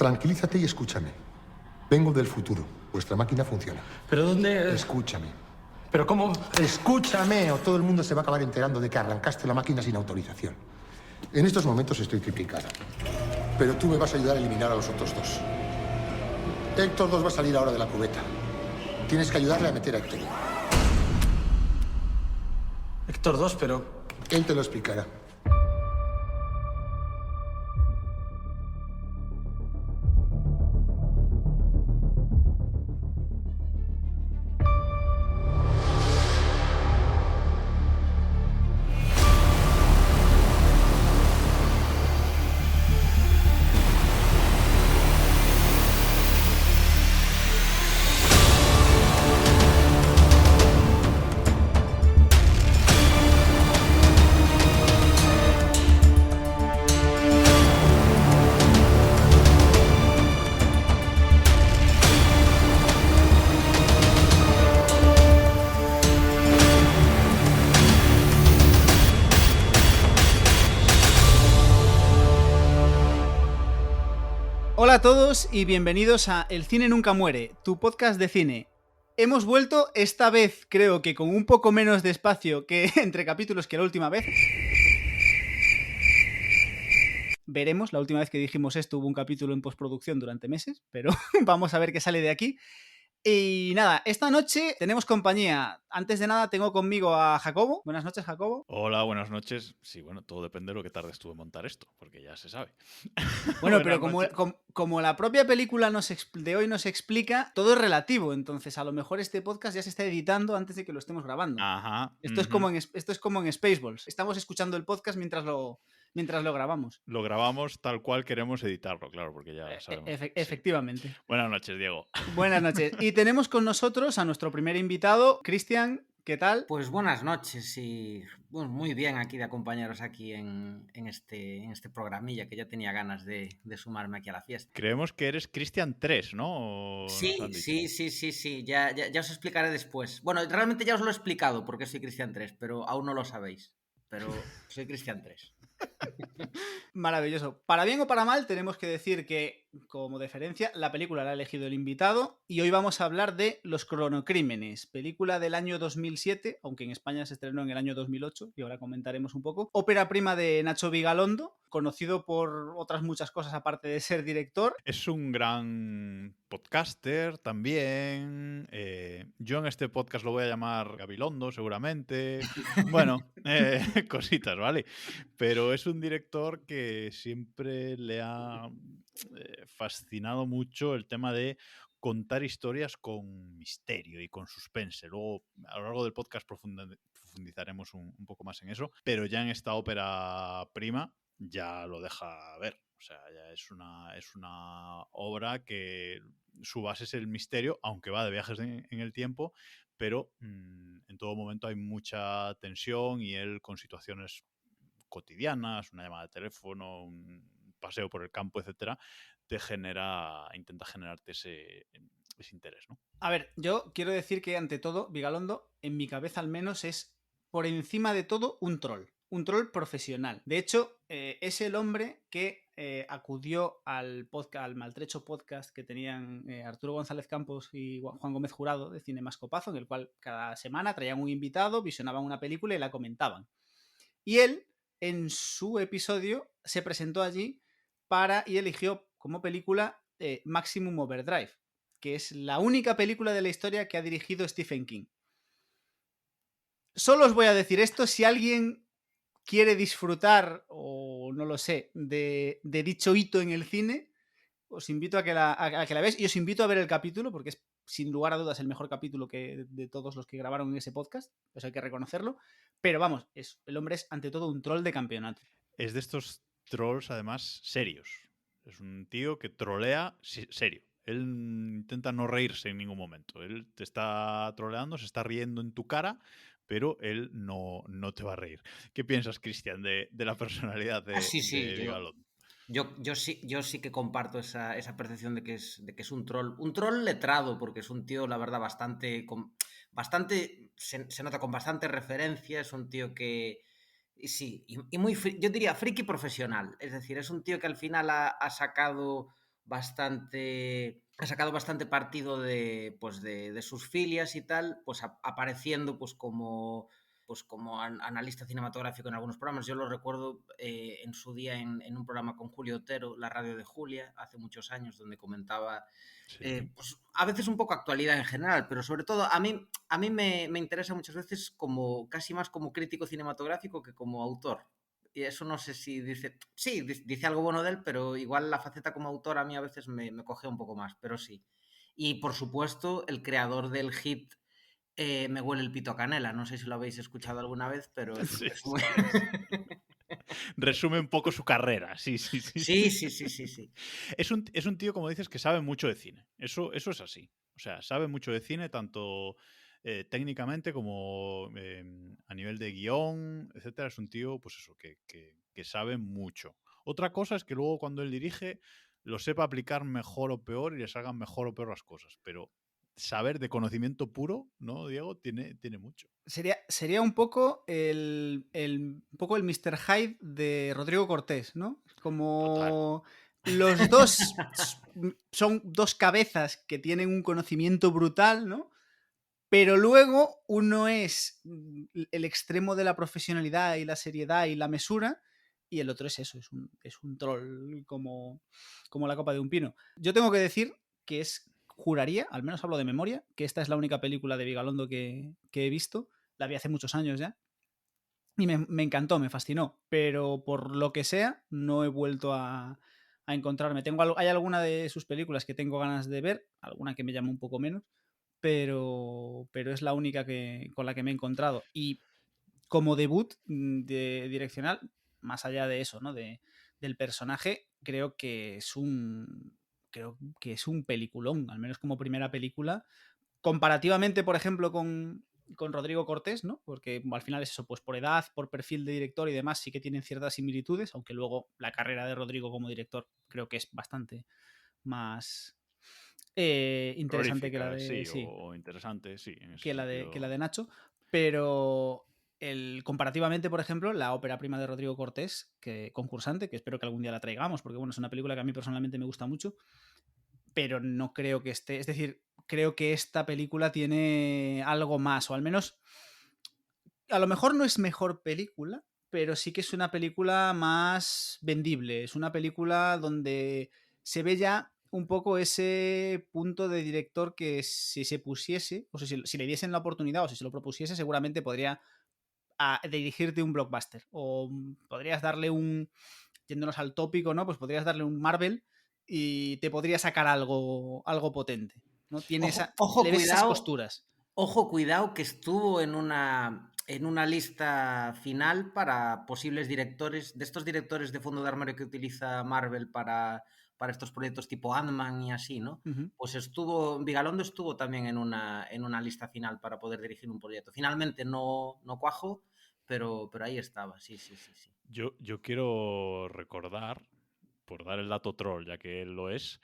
Tranquilízate y escúchame. Vengo del futuro. Vuestra máquina funciona. ¿Pero dónde...? Escúchame. ¿Pero cómo...? Escúchame, o todo el mundo se va a acabar enterando de que arrancaste la máquina sin autorización. En estos momentos estoy triplicada. Pero tú me vas a ayudar a eliminar a los otros dos. Héctor 2 va a salir ahora de la cubeta. Tienes que ayudarle a meter a Héctor. Héctor 2, pero... Él te lo explicará. Hola a todos y bienvenidos a El Cine Nunca Muere, tu podcast de cine. Hemos vuelto, esta vez creo que con un poco menos de espacio que entre capítulos que la última vez. Veremos, la última vez que dijimos esto hubo un capítulo en postproducción durante meses, pero vamos a ver qué sale de aquí. Y nada, esta noche tenemos compañía. Antes de nada tengo conmigo a Jacobo. Buenas noches, Jacobo. Hola, buenas noches. Sí, bueno, todo depende de lo que tardes tú en montar esto, porque ya se sabe. Bueno, pero como la propia película de hoy nos explica, todo es relativo. Entonces, a lo mejor este podcast ya se está editando antes de que lo estemos grabando. Ajá. Esto es como en Spaceballs. Estamos escuchando el podcast mientras lo grabamos. Lo grabamos tal cual queremos editarlo, claro, porque ya sabemos. Efectivamente. Sí. Buenas noches, Diego. Buenas noches. Y tenemos con nosotros a nuestro primer invitado, Cristian. ¿Qué tal? Pues buenas noches y bueno, muy bien aquí de acompañaros aquí en este programilla que ya tenía ganas de sumarme aquí a la fiesta. Creemos que eres Cristian 3, ¿no? Sí, ya os explicaré después. Bueno, realmente ya os lo he explicado porque soy Cristian 3, pero aún no lo sabéis. Pero soy Cristian 3. Maravilloso. Para bien o para mal, tenemos que decir que, como deferencia, la película la ha elegido el invitado y hoy vamos a hablar de Los Cronocrímenes, película del año 2007, aunque en España se estrenó en el año 2008 y ahora comentaremos un poco. Ópera prima de Nacho Vigalondo, conocido por otras muchas cosas aparte de ser director. Es un gran podcaster también. Yo en este podcast lo voy a llamar Gabilondo, seguramente. Bueno, cositas, ¿vale? Pero es un director que siempre le ha fascinado mucho el tema de contar historias con misterio y con suspense. Luego, a lo largo del podcast profundizaremos un poco más en eso, pero ya en esta ópera prima ya lo deja ver. O sea, ya es una obra que su base es el misterio, aunque va de viajes en el tiempo, pero en todo momento hay mucha tensión y él con situaciones cotidianas, una llamada de teléfono, un paseo por el campo, etcétera, intenta generarte ese interés, ¿no? A ver, yo quiero decir que ante todo, Vigalondo, en mi cabeza al menos, es por encima de todo un troll profesional. De hecho, es el hombre que acudió al maltrecho podcast que tenían Arturo González Campos y Juan Gómez Jurado de Cinemascopazo, en el cual cada semana traían un invitado, visionaban una película y la comentaban. Y él, en su episodio, se presentó allí y eligió como película Maximum Overdrive, que es la única película de la historia que ha dirigido Stephen King. Solo os voy a decir esto, si alguien quiere disfrutar, o no lo sé, de dicho hito en el cine, os invito a que la veáis y os invito a ver el capítulo, porque es sin lugar a dudas el mejor capítulo de todos los que grabaron en ese podcast, eso hay que reconocerlo, pero vamos, el hombre es ante todo un troll de campeonato. Es de estos trolls además serios. Es un tío que trolea serio. Él intenta no reírse en ningún momento. Él te está troleando, se está riendo en tu cara, pero él no te va a reír. ¿Qué piensas, Cristian, de la personalidad de Vigalondo? Yo sí que comparto esa percepción de que es un troll letrado, porque es un tío, la verdad, se nota con bastante referencia, es un tío que sí, y muy, yo diría friki profesional, es decir, es un tío que al final ha sacado ha sacado bastante partido de, pues de sus filias y tal, pues apareciendo pues como analista cinematográfico en algunos programas. Yo lo recuerdo en su día en un programa con Julio Otero, La Radio de Julia, hace muchos años, donde comentaba Sí. pues a veces un poco actualidad en general, pero sobre todo a mí me interesa muchas veces como casi más como crítico cinematográfico que como autor. Y eso no sé si dice, sí, dice algo bueno de él, pero igual la faceta como autor a mí a veces me coge un poco más, pero sí. Y por supuesto, el creador del hit Me huele el pito a canela, no sé si lo habéis escuchado alguna vez, pero Sí, es muy... sí, sí. Resume un poco su carrera, sí, sí, sí. Sí, sí, sí, sí, sí. Es un tío, como dices, que sabe mucho de cine. Eso es así. O sea, sabe mucho de cine, tanto técnicamente como a nivel de guión, etcétera. Es un tío, pues eso, que sabe mucho. Otra cosa es que luego cuando él dirige lo sepa aplicar mejor o peor y le salgan mejor o peor las cosas. Pero saber de conocimiento puro, ¿no, Diego? Tiene mucho. Sería un poco un poco el Mr. Hyde de Rodrigo Cortés, ¿no? Total. Como los dos son dos cabezas que tienen un conocimiento brutal, ¿no? Pero luego uno es el extremo de la profesionalidad y la seriedad y la mesura, y el otro es eso, es un troll como la copa de un pino. Yo tengo que decir que juraría, al menos hablo de memoria, que esta es la única película de Vigalondo que he visto. La vi hace muchos años ya. Y me encantó, me fascinó. Pero por lo que sea, no he vuelto a encontrarme. Hay alguna de sus películas que tengo ganas de ver, alguna que me llama un poco menos, pero es la única con la que me he encontrado. Y como debut de direccional, más allá de eso, ¿no? Del personaje, creo que es un peliculón, al menos como primera película. Comparativamente, por ejemplo, con Rodrigo Cortés, ¿no? Porque al final es eso, pues por edad, por perfil de director y demás, sí que tienen ciertas similitudes, aunque luego la carrera de Rodrigo como director creo que es bastante más interesante que la Prolífica, de. sí, Sí, o interesante, sí, en ese que la de sentido. Nacho, pero comparativamente, por ejemplo, la ópera prima de Rodrigo Cortés, que concursante, que espero que algún día la traigamos, porque bueno, es una película que a mí personalmente me gusta mucho, pero no creo que esté, es decir, creo que esta película tiene algo más, o al menos, a lo mejor no es mejor película, pero sí que es una película más vendible, es una película donde se ve ya un poco ese punto de director que si se pusiese, o sea, si le diesen la oportunidad o si se lo propusiese, seguramente podría dirigirte un blockbuster. O podrías darle yéndonos al tópico, ¿no? Pues podrías darle un Marvel y te podría sacar algo potente, ¿no? Le ves esas costuras. Ojo, cuidado, que estuvo en una lista final para posibles directores, de estos directores de fondo de armario que utiliza Marvel para estos proyectos tipo Ant-Man y así, ¿no? Ujú. Pues Vigalondo estuvo también en una lista final para poder dirigir un proyecto. Finalmente no cuajó, pero ahí estaba, sí, sí, sí, sí. Yo quiero recordar, por dar el dato troll, ya que él lo es,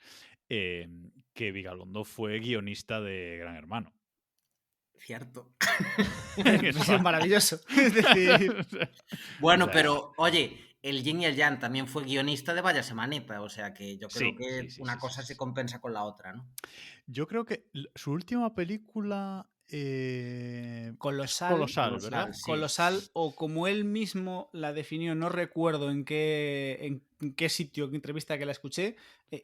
eh, que Vigalondo fue guionista de Gran Hermano. Cierto. En Pues es España. maravilloso. Es decir, O Bueno, sea, pero oye, el Yin y el Yang también fue guionista de Vaya Semanita, o sea que yo creo sí, sí, que sí, una sí, sí, cosa se sí. compensa con la otra, ¿no? Yo creo que su última película es colosal, Colosal, ¿verdad? Colosal, sí. colosal, o como él mismo la definió, no recuerdo en qué sitio, en qué entrevista que la escuché,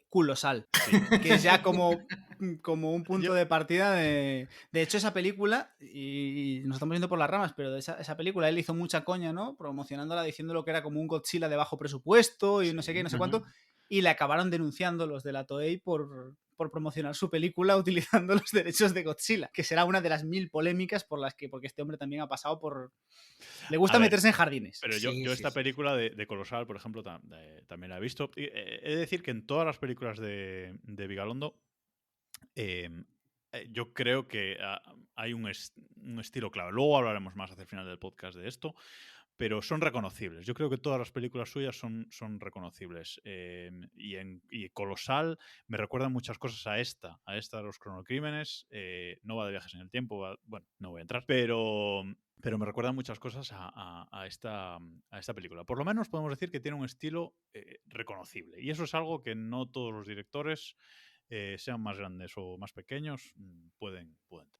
culosal, Sí. que es ya como un punto Yo, de partida de hecho, esa película, y nos estamos yendo por las ramas, pero de esa película él hizo mucha coña, ¿no? Promocionándola, diciéndolo que era como un Godzilla de bajo presupuesto y no sé qué, sí. no sé Ujú. cuánto, y le acabaron denunciando los de la Toei por promocionar su película utilizando los derechos de Godzilla, que será una de las 1000 polémicas porque este hombre también ha pasado por. Le A gusta ver, meterse en jardines. pero Sí, yo sí, esta sí. película de Colosal, por ejemplo, también la he visto. Y, he de decir que en todas las películas de Vigalondo, eh, yo creo que hay un estilo clave. Luego hablaremos más hacia el final del podcast de esto, pero son reconocibles. Yo creo que todas las películas suyas son reconocibles. Y Colosal me recuerda muchas cosas a esta de los cronocrímenes. No va de viajes en el tiempo, bueno, no voy a entrar, pero me recuerda muchas cosas a esta película. Por lo menos podemos decir que tiene un estilo reconocible. Y eso es algo que no todos los directores, sean más grandes o más pequeños, pueden.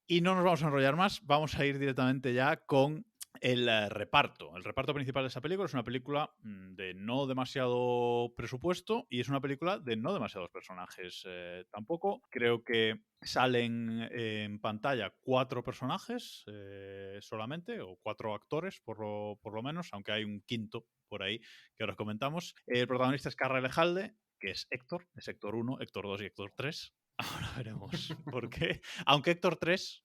Y no nos vamos a enrollar más, vamos a ir directamente ya con el reparto. El reparto principal de esa película es una película de no demasiado presupuesto y es una película de no demasiados personajes tampoco. Creo que salen en pantalla 4 personajes solamente, o 4 actores por lo menos, aunque hay un quinto por ahí que ahora comentamos. El protagonista es Carra Elejalde, que es Héctor 1, Héctor 2 y Héctor 3. Ahora veremos por qué. Aunque Héctor 3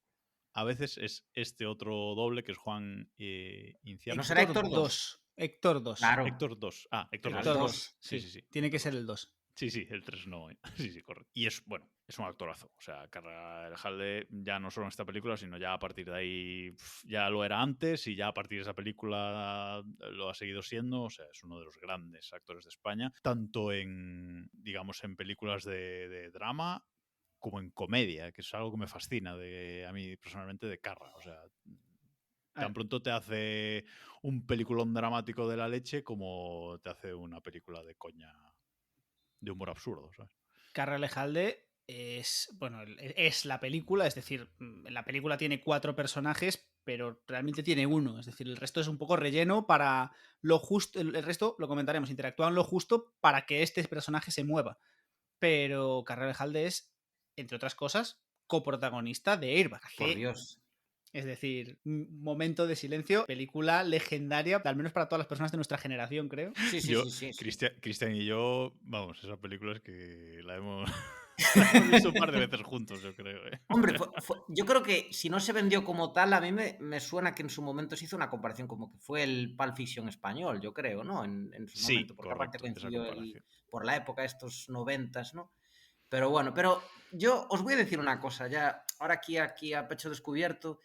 a veces es este otro doble que es Juan Inciarte. ¿No será Héctor 2? Héctor 2. Claro. Héctor 2. Ah, Héctor 2. Héctor 2. Sí. Tiene que ser el 2. Sí, el 3 no. Sí, correcto. Y es un actorazo. O sea, Carra Elejalde ya no solo en esta película, sino ya a partir de ahí ya lo era antes y ya a partir de esa película lo ha seguido siendo. O sea, es uno de los grandes actores de España, tanto en, digamos, en películas de drama como en comedia, que es algo que me fascina a mí personalmente de Carra. O sea, tan pronto te hace un peliculón dramático de la leche como te hace una película de coña, de humor absurdo, ¿sabes? Carra Elejalde es la película, es decir, la película tiene 4 personajes, pero realmente tiene uno, es decir, el resto es un poco relleno para lo justo, el resto, lo comentaremos, interactúan lo justo para que este personaje se mueva. Pero Carra Elejalde es, entre otras cosas, coprotagonista de Airbag. Por Dios. Es decir, momento de silencio, película legendaria, al menos para todas las personas de nuestra generación, creo. Sí. Cristian y yo, vamos, esa película es que la hemos visto un par de veces juntos, yo creo. Hombre, yo creo que si no se vendió como tal, a mí me suena que en su momento se hizo una comparación como que fue el Pulp Fiction español, yo creo, ¿no? En su momento, porque correcto, aparte coincidió por la época, estos 90s, ¿no? Pero bueno, yo os voy a decir una cosa, ya ahora aquí a pecho descubierto.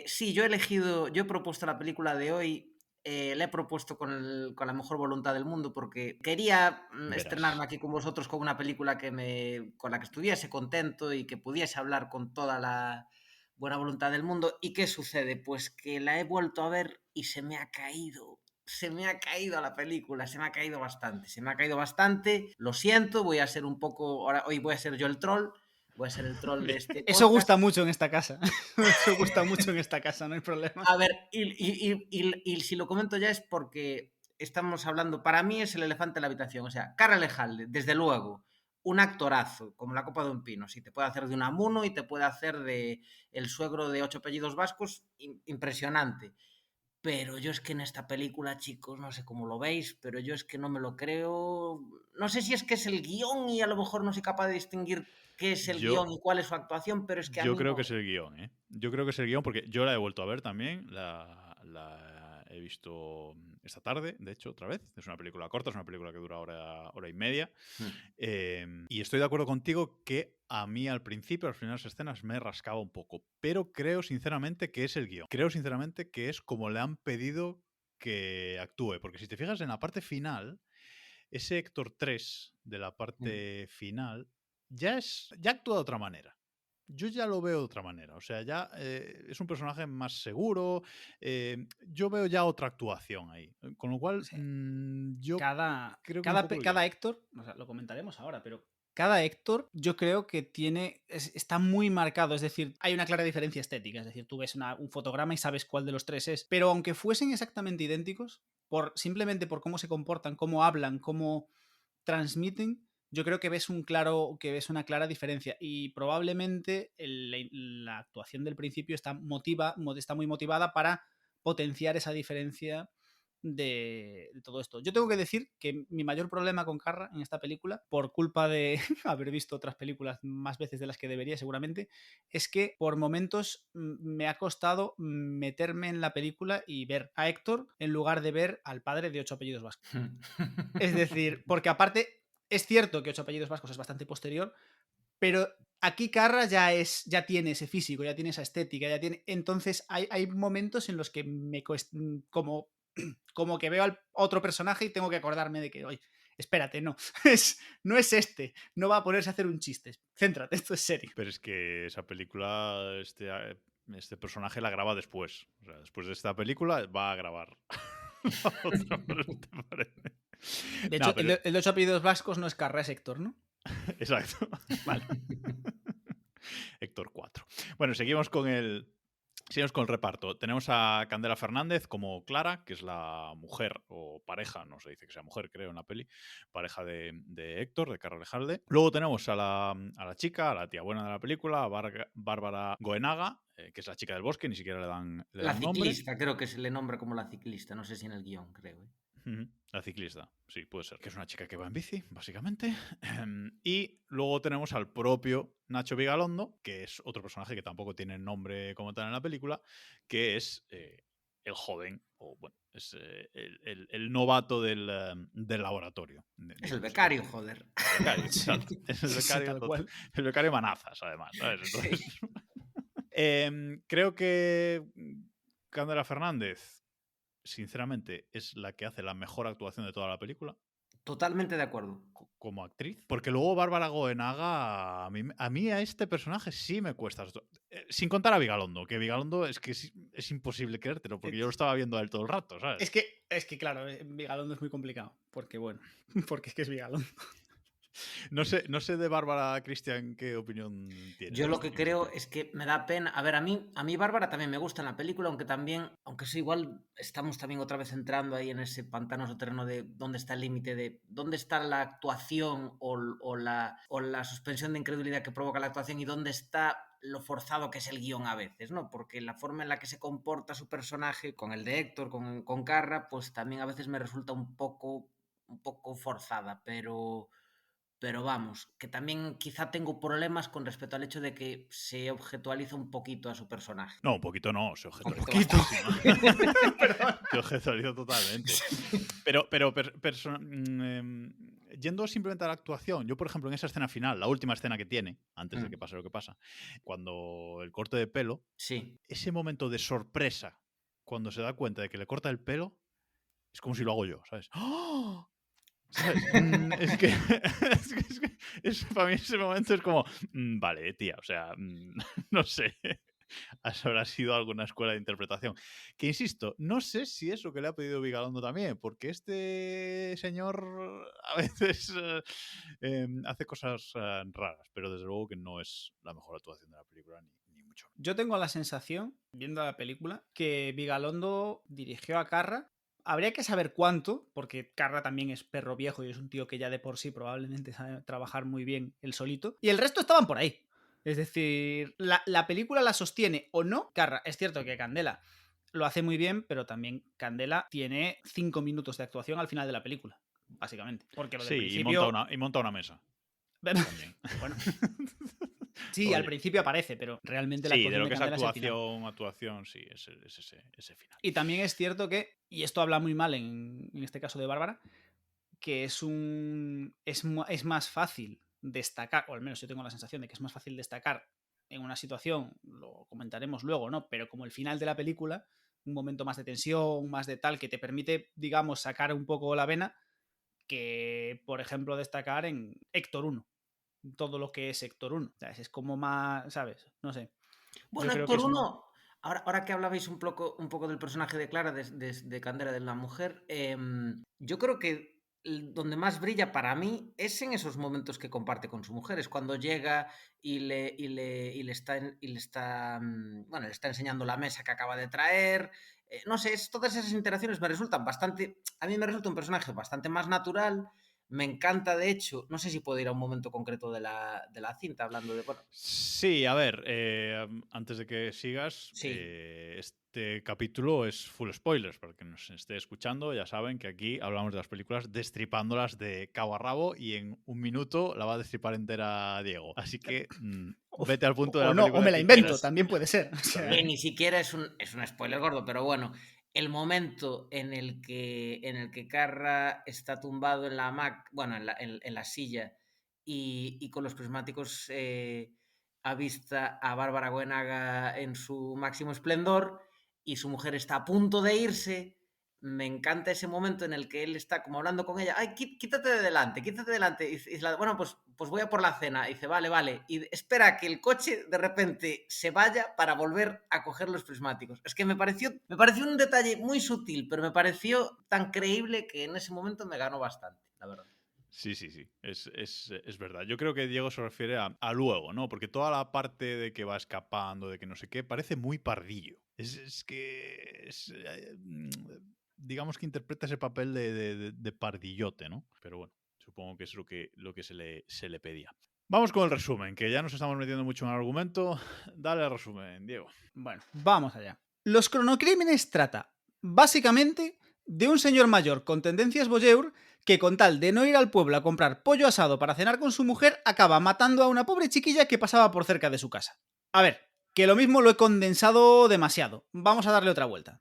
Sí, yo he propuesto la película de hoy, la he propuesto con la mejor voluntad del mundo porque quería estrenarme aquí con vosotros con una película con la que estuviese contento y que pudiese hablar con toda la buena voluntad del mundo. ¿Y qué sucede? Pues que la he vuelto a ver y se me ha caído la película, se me ha caído bastante, lo siento, voy a ser hoy voy a ser yo el troll, voy a ser el troll de este podcast. Eso gusta mucho en esta casa, no hay problema. A ver, y si lo comento ya es porque estamos hablando, para mí es el elefante en la habitación, o sea, Carra Elejalde, desde luego, un actorazo, como la copa de un pino, sí, te puede hacer de Unamuno y te puede hacer de el suegro de 8 apellidos vascos, impresionante. Pero yo es que en esta película, chicos, no sé cómo lo veis, pero yo es que no me lo creo. No sé si es que es el guión y a lo mejor no soy capaz de distinguir qué es el guión y cuál es su actuación, pero es que yo creo que es el guión, ¿eh? Yo creo que es el guión porque yo la he vuelto a ver también, la he visto esta tarde, de hecho, otra vez. Es una película corta, es una película que dura hora y media. Y estoy de acuerdo contigo que a mí al principio, a las primeras escenas, me rascaba un poco. Pero creo sinceramente que es el guión. Creo sinceramente que es como le han pedido que actúe. Porque si te fijas en la parte final, ese Héctor 3 de la parte final ya actúa de otra manera. Yo ya lo veo de otra manera. O sea, ya es un personaje más seguro. Yo veo ya otra actuación ahí. Con lo cual, sí. Yo creo que cada Héctor, o sea, lo comentaremos ahora, pero cada Héctor yo creo que está muy marcado. Es decir, hay una clara diferencia estética. Es decir, tú ves un fotograma y sabes cuál de los 3 es. Pero aunque fuesen exactamente idénticos, simplemente por cómo se comportan, cómo hablan, cómo transmiten, yo creo que ves una clara diferencia y probablemente la actuación del principio está muy motivada para potenciar esa diferencia de todo esto. Yo tengo que decir que mi mayor problema con Carra en esta película, por culpa de haber visto otras películas más veces de las que debería seguramente, es que por momentos me ha costado meterme en la película y ver a Héctor en lugar de ver al padre de 8 apellidos vascos. Es decir, porque aparte es cierto que 8 apellidos vascos es bastante posterior, pero aquí Carra ya tiene ese físico, ya tiene esa estética, entonces hay momentos en los que como como que veo al otro personaje y tengo que acordarme de que, oye, espérate, no, no es este, no va a ponerse a hacer un chiste, céntrate, esto es serio. Pero es que esa película, este personaje la graba después. O sea, después de esta película va a grabar la otra, ¿te parece? De No, hecho, pero- el de 8 apellidos vascos no es Carra, es Héctor, ¿no? Exacto. Vale. Héctor 4. Bueno, seguimos con el reparto. Tenemos a Candela Fernández como Clara, que es la mujer o pareja, no se dice que sea mujer, creo, en la peli, pareja de Héctor, de Carra Lejalde. Luego tenemos a la chica, a la tía buena de la película, a Bárbara Goenaga, que es la chica del bosque, ni siquiera le dan La nombre. ciclista, creo que se le nombra como la ciclista, no sé si en el guión, creo. La ciclista, sí, puede ser. Que es una chica que va en bici, básicamente. Y luego tenemos al propio Nacho Vigalondo, que es otro personaje que tampoco tiene nombre como tal en la película, que es el joven, o bueno, es el novato del laboratorio. Es el digamos. becario, joder. El becario, exacto. Es el Sí, becario, tal cual. el becario Manazas, además, ¿sabes? Sí. Entonces, creo que Candela Fernández, sinceramente, es la que hace la mejor actuación de toda la película Totalmente de acuerdo. como actriz. Porque luego Bárbara Goenaga, a mí a este personaje sí me cuesta. Sin contar a Vigalondo, que Vigalondo es que es imposible creértelo, porque yo lo estaba viendo a él todo el rato, ¿sabes? Es que claro, Vigalondo es muy complicado, porque bueno, porque es que es Vigalondo. No sé de Bárbara, Cristian, qué opinión tiene. Yo lo que creo es que me da pena. A ver, a mí Bárbara también me gusta en la película, aunque eso igual estamos también otra vez entrando ahí en ese pantanoso terreno de dónde está el límite de dónde está la actuación o la suspensión de incredulidad que provoca la actuación y dónde está lo forzado que es el guión a veces, ¿no? Porque la forma en la que se comporta su personaje con el de Héctor, con Carra, pues también a veces me resulta un poco forzada, pero vamos, que también quizá tengo problemas con respecto al hecho de que se objetualiza un poquito a su personaje. No, un poquito no, se objetualiza. Un poquito bastante. Se objetualiza totalmente. Pero yendo simplemente a la actuación, yo, por ejemplo, en esa escena final, la última escena que tiene, antes de que pase lo que pasa, cuando el corte de pelo, Sí. ese momento de sorpresa, cuando se da cuenta de que le corta el pelo, es como si lo hago yo, ¿sabes? ¡Oh! ¿Sabes? Para mí ese momento es como, vale, tía, o sea, no sé, habrá sido alguna escuela de interpretación. Que insisto, no sé si es lo que le ha pedido Vigalondo también, porque este señor a veces hace cosas raras, pero desde luego que no es la mejor actuación de la película, ni mucho. Yo tengo la sensación, viendo la película, que Vigalondo dirigió a Carra. Habría que saber cuánto, porque Carra también es perro viejo y es un tío que ya de por sí probablemente sabe trabajar muy bien él solito. Y el resto estaban por ahí. Es decir, la película la sostiene o no Carra. Es cierto que Candela lo hace muy bien, pero también Candela tiene 5 minutos de actuación al final de la película, básicamente. Porque lo del Sí, principio... y monta una mesa. Bueno. Sí, Oye. al principio aparece, pero realmente la Sí, de actuación lo que es Candela es el final. actuación, sí, es ese final. Y también es cierto que, y esto habla muy mal en este caso de Bárbara, que es más fácil destacar, o al menos yo tengo la sensación de que es más fácil destacar en una situación, lo comentaremos luego, ¿no? Pero como el final de la película, un momento más de tensión, más de tal, que te permite, digamos, sacar un poco la vena, que, por ejemplo, destacar en Héctor 1. Todo lo que es Héctor 1. ¿Sabes? Es como más, ¿sabes? No sé. Bueno, Yo creo que Héctor es 1, ahora que hablabais un poco del personaje de Clara, de Candela, de la mujer, yo creo que donde más brilla para mí es en esos momentos que comparte con su mujer. Es cuando llega y le está enseñando la mesa que acaba de traer. No sé, todas esas interacciones me resultan a mí me resulta un personaje bastante más natural. Me encanta, de hecho, no sé si puedo ir a un momento concreto de la cinta, hablando de... Bueno, Sí, a ver, antes de que sigas, sí. este capítulo es full spoilers, para que nos esté escuchando, ya saben que aquí hablamos de las películas destripándolas de cabo a rabo y en un minuto la va a destripar entera Diego. Así que vete al punto de la película. O me la que invento, quieras. también puede ser. O sea, Que ni siquiera es un spoiler gordo, pero bueno, el momento en el que Carra está tumbado en la en la silla y con los prismáticos avista a Bárbara Goenaga en su máximo esplendor y su mujer está a punto de irse, me encanta ese momento en el que él está como hablando con ella. Ay, quítate de delante, quítate de delante. Y dice, bueno, pues voy a por la cena. Y dice, vale. Y espera a que el coche de repente se vaya para volver a coger los prismáticos. Es que me pareció un detalle muy sutil, pero me pareció tan creíble que en ese momento me ganó bastante, la verdad. Sí. Es verdad. Yo creo que Diego se refiere a luego, ¿no? Porque toda la parte de que va escapando, de que no sé qué, parece muy pardillo. Digamos que interpreta ese papel de pardillote, ¿no? Pero bueno, supongo que es lo que se le pedía. Vamos con el resumen, que ya nos estamos metiendo mucho en el argumento. Dale el resumen, Diego. Bueno, vamos allá. Los cronocrímenes trata, básicamente, de un señor mayor con tendencias voyeur que con tal de no ir al pueblo a comprar pollo asado para cenar con su mujer, acaba matando a una pobre chiquilla que pasaba por cerca de su casa. A ver, que lo mismo lo he condensado demasiado. Vamos a darle otra vuelta.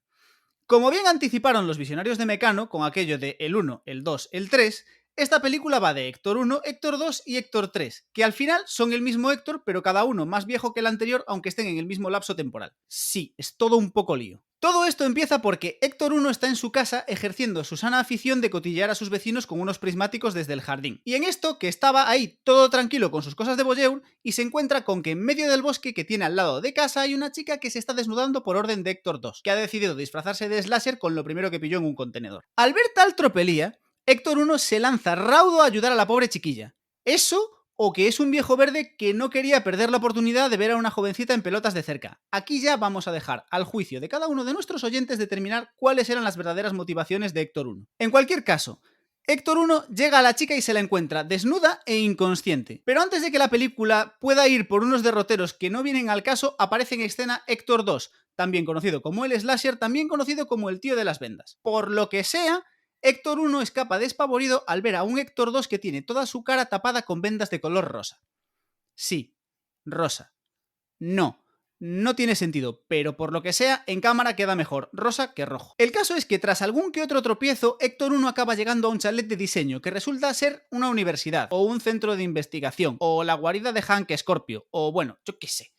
Como bien anticiparon los visionarios de Mecano con aquello de el 1, el 2, el 3, esta película va de Héctor 1, Héctor 2 y Héctor 3, que al final son el mismo Héctor, pero cada uno más viejo que el anterior, aunque estén en el mismo lapso temporal. Sí, es todo un poco lío. Todo esto empieza porque Héctor 1 está en su casa ejerciendo su sana afición de cotillear a sus vecinos con unos prismáticos desde el jardín. Y en esto, que estaba ahí todo tranquilo con sus cosas de voyeur, y se encuentra con que en medio del bosque que tiene al lado de casa hay una chica que se está desnudando por orden de Héctor 2, que ha decidido disfrazarse de slasher con lo primero que pilló en un contenedor. Al ver tal tropelía, Héctor 1 se lanza raudo a ayudar a la pobre chiquilla. Eso, o que es un viejo verde que no quería perder la oportunidad de ver a una jovencita en pelotas de cerca. Aquí ya vamos a dejar al juicio de cada uno de nuestros oyentes determinar cuáles eran las verdaderas motivaciones de Héctor 1. En cualquier caso, Héctor 1 llega a la chica y se la encuentra desnuda e inconsciente. Pero antes de que la película pueda ir por unos derroteros que no vienen al caso, aparece en escena Héctor 2, también conocido como el slasher, también conocido como el tío de las vendas. Por lo que sea, Héctor 1 escapa despavorido al ver a un Héctor 2 que tiene toda su cara tapada con vendas de color rosa. Sí, rosa. No tiene sentido, pero por lo que sea, en cámara queda mejor rosa que rojo. El caso es que tras algún que otro tropiezo, Héctor 1 acaba llegando a un chalet de diseño que resulta ser una universidad, o un centro de investigación, o la guarida de Hank Scorpio, o bueno, yo qué sé.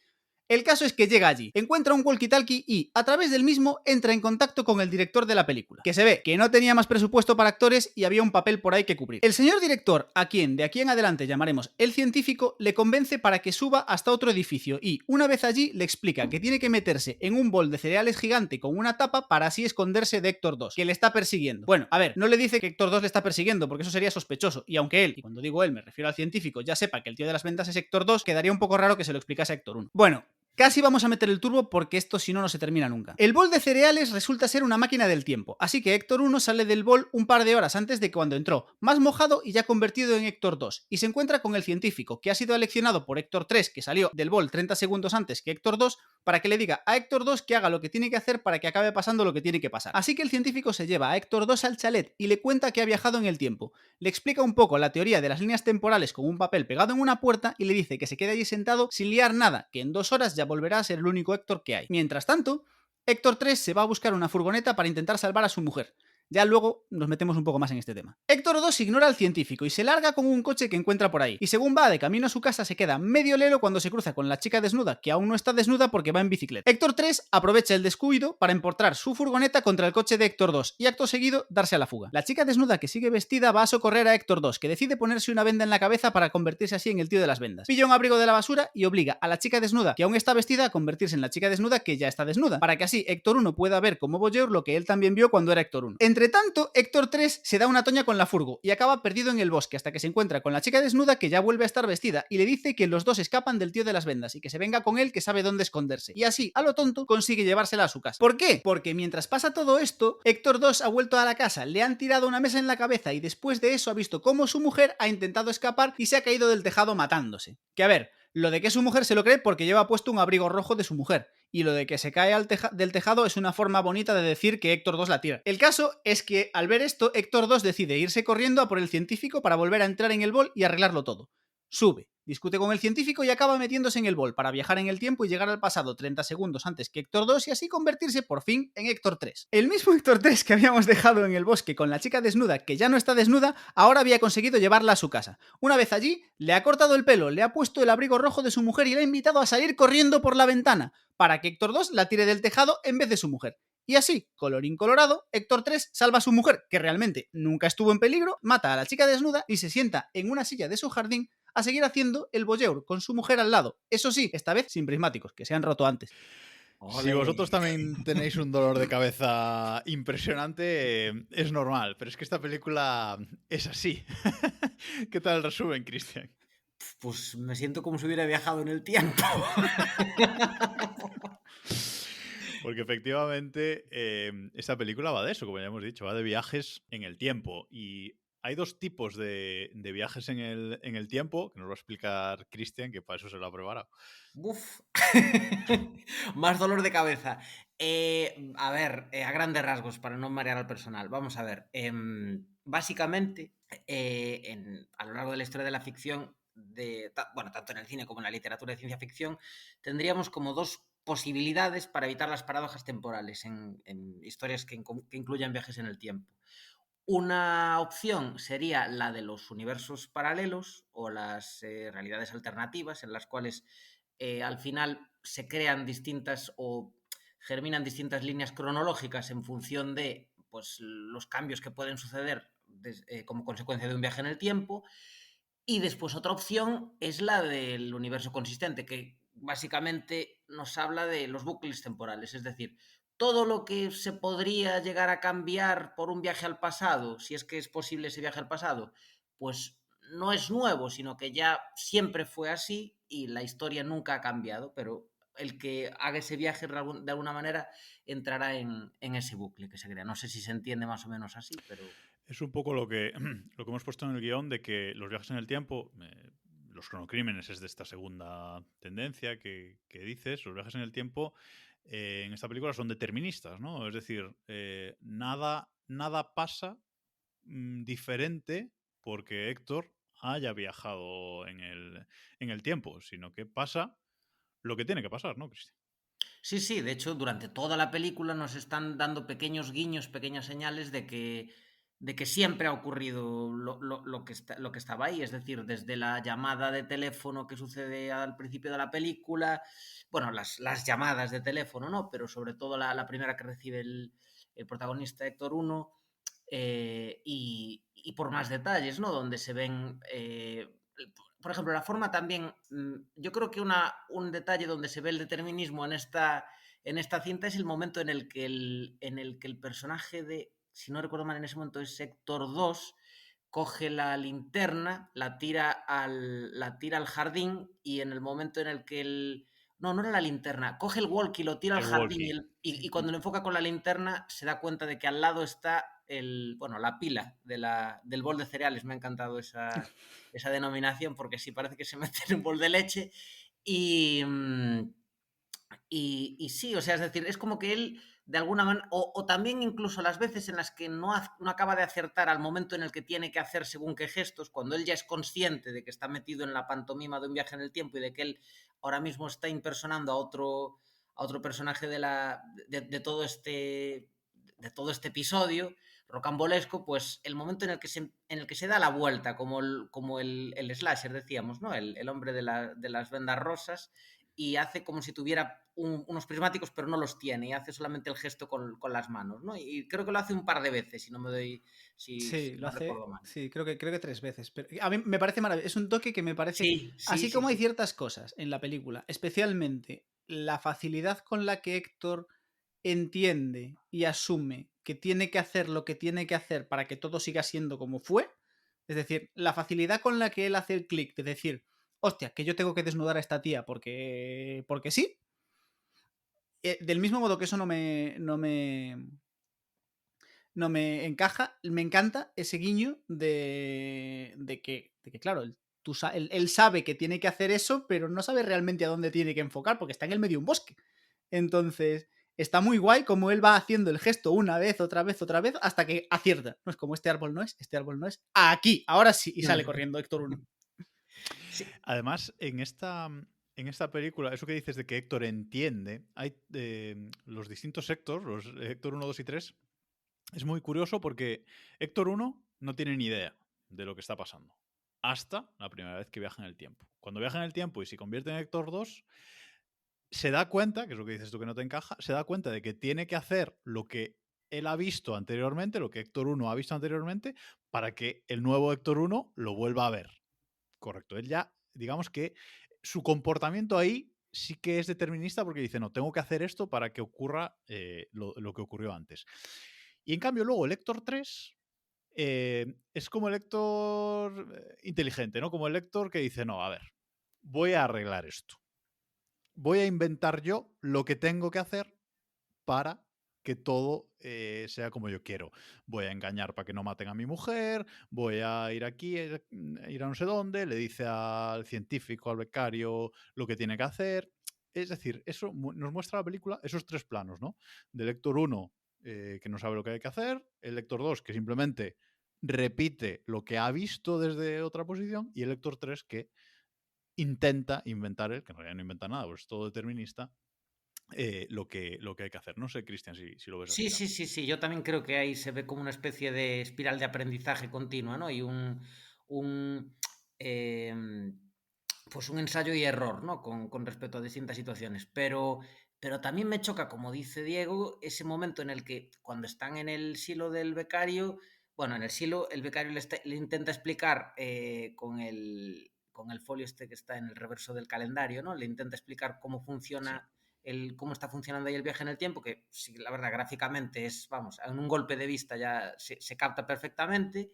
El caso es que llega allí, encuentra un walkie-talkie y, a través del mismo, entra en contacto con el director de la película, que se ve que no tenía más presupuesto para actores y había un papel por ahí que cubrir. El señor director, a quien de aquí en adelante llamaremos el científico, le convence para que suba hasta otro edificio y, una vez allí, le explica que tiene que meterse en un bol de cereales gigante con una tapa para así esconderse de Héctor 2, que le está persiguiendo. Bueno, a ver, no le dice que Héctor 2 le está persiguiendo, porque eso sería sospechoso, y aunque él, y cuando digo él me refiero al científico, ya sepa que el tío de las ventas es Héctor 2, quedaría un poco raro que se lo explicase a Héctor 1. Bueno, casi vamos a meter el turbo porque esto si no se termina nunca. El bol de cereales resulta ser una máquina del tiempo, así que Héctor 1 sale del bol un par de horas antes de cuando entró, más mojado y ya convertido en Héctor 2, y se encuentra con el científico, que ha sido aleccionado por Héctor 3, que salió del bol 30 segundos antes que Héctor 2, para que le diga a Héctor 2 que haga lo que tiene que hacer para que acabe pasando lo que tiene que pasar. Así que el científico se lleva a Héctor 2 al chalet y le cuenta que ha viajado en el tiempo. Le explica un poco la teoría de las líneas temporales con un papel pegado en una puerta y le dice que se quede allí sentado sin liar nada, que en 2 horas ya volverá a ser el único Héctor que hay. Mientras tanto, Héctor 3 se va a buscar una furgoneta para intentar salvar a su mujer. Ya luego nos metemos un poco más en este tema. Héctor 2 ignora al científico y se larga con un coche que encuentra por ahí. Y según va de camino a su casa se queda medio lelo cuando se cruza con la chica desnuda, que aún no está desnuda porque va en bicicleta. Héctor 3 aprovecha el descuido para empotrar su furgoneta contra el coche de Héctor 2 y acto seguido darse a la fuga. La chica desnuda que sigue vestida va a socorrer a Héctor 2, que decide ponerse una venda en la cabeza para convertirse así en el tío de las vendas. Pilla un abrigo de la basura y obliga a la chica desnuda, que aún está vestida, a convertirse en la chica desnuda que ya está desnuda, para que así Héctor 1 pueda ver como voyeur lo que él también vio cuando era Héctor 1. Entre tanto, Héctor 3 se da una toña con la furgo y acaba perdido en el bosque hasta que se encuentra con la chica desnuda que ya vuelve a estar vestida y le dice que los dos escapan del tío de las vendas y que se venga con él, que sabe dónde esconderse. Y así, a lo tonto, consigue llevársela a su casa. ¿Por qué? Porque mientras pasa todo esto, Héctor 2 ha vuelto a la casa, le han tirado una mesa en la cabeza y después de eso ha visto cómo su mujer ha intentado escapar y se ha caído del tejado matándose. Que a ver, lo de que su mujer se lo cree porque lleva puesto un abrigo rojo de su mujer. Y lo de que se cae del tejado es una forma bonita de decir que Héctor 2 la tira. El caso es que al ver esto, Héctor 2 decide irse corriendo a por el científico para volver a entrar en el bol y arreglarlo todo. Sube, discute con el científico y acaba metiéndose en el bol para viajar en el tiempo y llegar al pasado 30 segundos antes que Héctor 2 y así convertirse por fin en Héctor 3. El mismo Héctor 3 que habíamos dejado en el bosque con la chica desnuda, que ya no está desnuda, ahora había conseguido llevarla a su casa. Una vez allí, le ha cortado el pelo, le ha puesto el abrigo rojo de su mujer y la ha invitado a salir corriendo por la ventana para que Héctor 2 la tire del tejado en vez de su mujer. Y así, colorín colorado, Héctor 3 salva a su mujer, que realmente nunca estuvo en peligro, mata a la chica desnuda y se sienta en una silla de su jardín a seguir haciendo el voyeur con su mujer al lado. Eso sí, esta vez sin prismáticos, que se han roto antes. Si vosotros también tenéis un dolor de cabeza impresionante, es normal, pero es que esta película es así. ¿Qué tal el resumen, Cristian? Pues me siento como si hubiera viajado en el tiempo. Porque efectivamente esta película va de eso, como ya hemos dicho, va de viajes en el tiempo. Y hay dos tipos de viajes en el tiempo, que nos va a explicar Cristian, que para eso se lo ha preparado. Uf. Más dolor de cabeza. A ver, a grandes rasgos, para no marear al personal. Vamos a ver. Básicamente, a lo largo de la historia de la ficción, bueno, tanto en el cine como en la literatura de ciencia ficción, tendríamos como dos posibilidades para evitar las paradojas temporales en historias que incluyan viajes en el tiempo. Una opción sería la de los universos paralelos o las realidades alternativas, en las cuales al final se crean distintas o germinan distintas líneas cronológicas en función de pues, los cambios que pueden suceder como consecuencia de un viaje en el tiempo. Y después otra opción es la del universo consistente, que básicamente nos habla de los bucles temporales, es decir, todo lo que se podría llegar a cambiar por un viaje al pasado, si es que es posible ese viaje al pasado, pues no es nuevo, sino que ya siempre fue así y la historia nunca ha cambiado, pero el que haga ese viaje de alguna manera entrará en ese bucle que se crea. No sé si se entiende más o menos así, pero... Es un poco lo que hemos puesto en el guión de que los viajes en el tiempo, los cronocrímenes es de esta segunda tendencia que dices, los viajes en el tiempo en esta película son deterministas, ¿no? Es decir, nada pasa diferente porque Héctor haya viajado en el tiempo, sino que pasa lo que tiene que pasar, ¿no, Cristian? Sí, sí, de hecho, durante toda la película nos están dando pequeños guiños, pequeñas señales de que siempre ha ocurrido lo que estaba ahí, es decir, desde la llamada de teléfono que sucede al principio de la película, bueno, las llamadas de teléfono, ¿no? Pero sobre todo la primera que recibe el protagonista Héctor 1, y por más detalles, ¿no? Donde se ven... por ejemplo, la forma también, yo creo que un detalle donde se ve el determinismo en esta cinta es el momento en el que el personaje de, si no recuerdo mal en ese momento, es Héctor 2, coge la linterna, la tira al jardín y en el momento en el que no era la linterna, coge el walkie, lo tira al El jardín walkie. y cuando lo enfoca con la linterna se da cuenta de que al lado está la pila del bol de cereales. Me ha encantado esa denominación porque sí parece que se mete en un bol de leche y sí, o sea, es decir, es como que él de alguna manera, o también incluso las veces en las que no acaba de acertar al momento en el que tiene que hacer según qué gestos, cuando él ya es consciente de que está metido en la pantomima de un viaje en el tiempo y de que él ahora mismo está impersonando a otro personaje de todo este episodio rocambolesco, pues el momento en el que se da la vuelta, como el slasher, decíamos, ¿no? El hombre de las vendas rosas, y hace como si tuviera unos prismáticos, pero no los tiene, y hace solamente el gesto con las manos, ¿no? Y creo que lo hace un par de veces, si no me doy... Sí, si lo no hace. recuerdo mal. Sí, creo que 3 veces. Pero a mí me parece maravilloso. Es un toque que me parece. Sí, sí, Así sí, como hay sí. ciertas cosas en la película, especialmente la facilidad con la que Héctor entiende y asume que tiene que hacer lo que tiene que hacer para que todo siga siendo como fue. Es decir, la facilidad con la que él hace el clic de decir, hostia, que yo tengo que desnudar a esta tía porque sí. Del mismo modo que eso no me encaja, me encanta ese guiño de que claro, él sabe que tiene que hacer eso, pero no sabe realmente a dónde tiene que enfocar, porque está en el medio de un bosque. Entonces, está muy guay como él va haciendo el gesto una vez, otra vez, hasta que acierta. No es como este árbol no es, aquí, ahora sí, y sale corriendo Héctor 1. Sí. Además, en esta película, eso que dices de que Héctor entiende, hay los distintos Héctor, los Héctor 1, 2 y 3, es muy curioso porque Héctor 1 no tiene ni idea de lo que está pasando hasta la primera vez que viaja en el tiempo. Cuando viaja en el tiempo y se convierte en Héctor 2, se da cuenta, que es lo que dices tú que no te encaja, se da cuenta de que tiene que hacer lo que él ha visto anteriormente, lo que Héctor 1 ha visto anteriormente, para que el nuevo Héctor 1 lo vuelva a ver. Correcto. Él ya, digamos que su comportamiento ahí sí que es determinista porque dice, no, tengo que hacer esto para que ocurra lo que ocurrió antes. Y en cambio luego el Héctor 3 es como el Héctor inteligente, ¿no? Como el Héctor que dice, no, a ver, voy a arreglar esto. Voy a inventar yo lo que tengo que hacer para que todo sea como yo quiero. Voy a engañar para que no maten a mi mujer, voy a ir aquí, ir a no sé dónde, le dice al científico, al becario, lo que tiene que hacer. Es decir, eso nos muestra la película, esos tres planos, ¿no? Del Héctor 1, que no sabe lo que hay que hacer, el Héctor 2, que simplemente repite lo que ha visto desde otra posición, y el Héctor 3, que intenta inventar él, que en realidad no inventa nada, pues es todo determinista, lo que hay que hacer. No sé, Cristian, si lo ves así Sí, sí, también. sí, sí. Yo también creo que ahí se ve como una especie de espiral de aprendizaje continua, ¿no? Y un, em, pues un ensayo y error, ¿no? Con respecto a distintas situaciones. Pero también me choca, como dice Diego, ese momento en el que cuando están en el silo del becario, bueno, en el silo el becario le intenta explicar con el folio este que está en el reverso del calendario, ¿no? Le intenta explicar cómo Sí. funciona cómo está funcionando ahí el viaje en el tiempo, que sí, la verdad, gráficamente es, vamos, en un golpe de vista ya se capta perfectamente.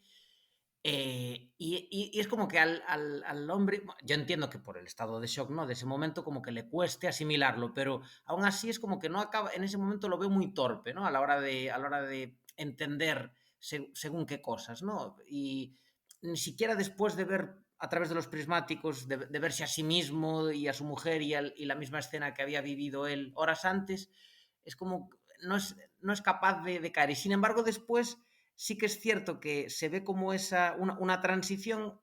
Y es como que al hombre, yo entiendo que por el estado de shock, ¿no? De ese momento, como que le cueste asimilarlo, pero aún así es como que no acaba, en ese momento lo veo muy torpe, ¿no? A la hora de entender según qué cosas, ¿no? Y ni siquiera después de ver a través de los prismáticos, de verse a sí mismo y a su mujer y la misma escena que había vivido él horas antes, es como, no es capaz de caer. Y sin embargo, después sí que es cierto que se ve como una transición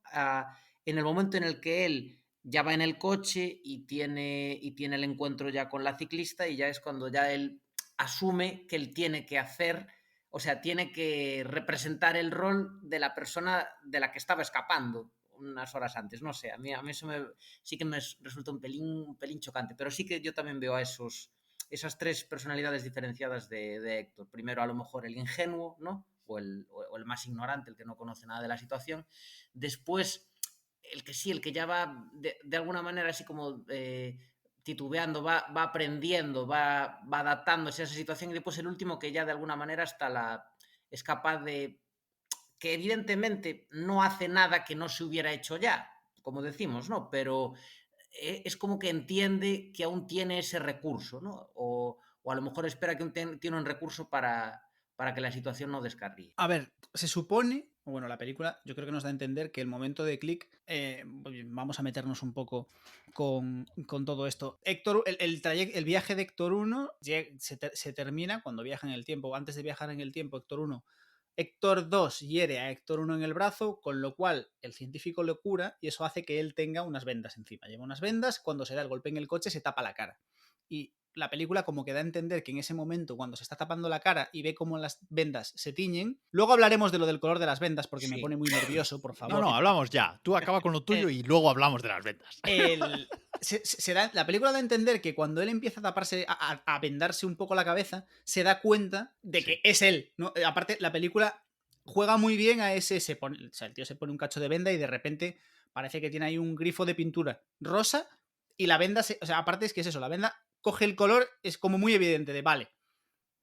en el momento en el que él ya va en el coche y tiene el encuentro ya con la ciclista, y ya es cuando ya él asume que él tiene que hacer, o sea, tiene que representar el rol de la persona de la que estaba escapando unas horas antes. No sé, a mí eso sí que me resulta un pelín chocante, pero sí que yo también veo a esas tres personalidades diferenciadas de Héctor. Primero, a lo mejor el ingenuo, ¿no? O el más ignorante, el que no conoce nada de la situación. Después, el que sí, el que ya va de alguna manera así como titubeando, va aprendiendo, va adaptándose a esa situación. Y después el último, que ya de alguna manera es capaz de, que evidentemente no hace nada que no se hubiera hecho ya, como decimos, ¿no? Pero es como que entiende que aún tiene ese recurso, ¿no? O a lo mejor espera que tiene un recurso para que la situación no descarríe. A ver, se supone, o bueno, la película yo creo que nos da a entender que el momento de clic, vamos a meternos un poco con todo esto. Héctor, el viaje de Héctor 1 se termina cuando viaja en el tiempo. Antes de viajar en el tiempo, Héctor 2 hiere a Héctor 1 en el brazo, con lo cual el científico le cura y eso hace que él tenga unas vendas encima. Lleva unas vendas, cuando se da el golpe en el coche se tapa la cara. Y la película como que da a entender que en ese momento, cuando se está tapando la cara y ve cómo las vendas se tiñen, luego hablaremos de lo del color de las vendas porque me Sí. pone muy nervioso, por favor. No, hablamos ya. Tú acaba con lo tuyo y luego hablamos de las ventas. La película da a entender que cuando él empieza a taparse, a vendarse un poco la cabeza, se da cuenta de que es él, ¿no? Aparte, la película juega muy bien a ese. O sea, el tío se pone un cacho de venda y de repente parece que tiene ahí un grifo de pintura rosa y la venda, o sea, aparte es que es eso, la venda coge el color, es como muy evidente de vale,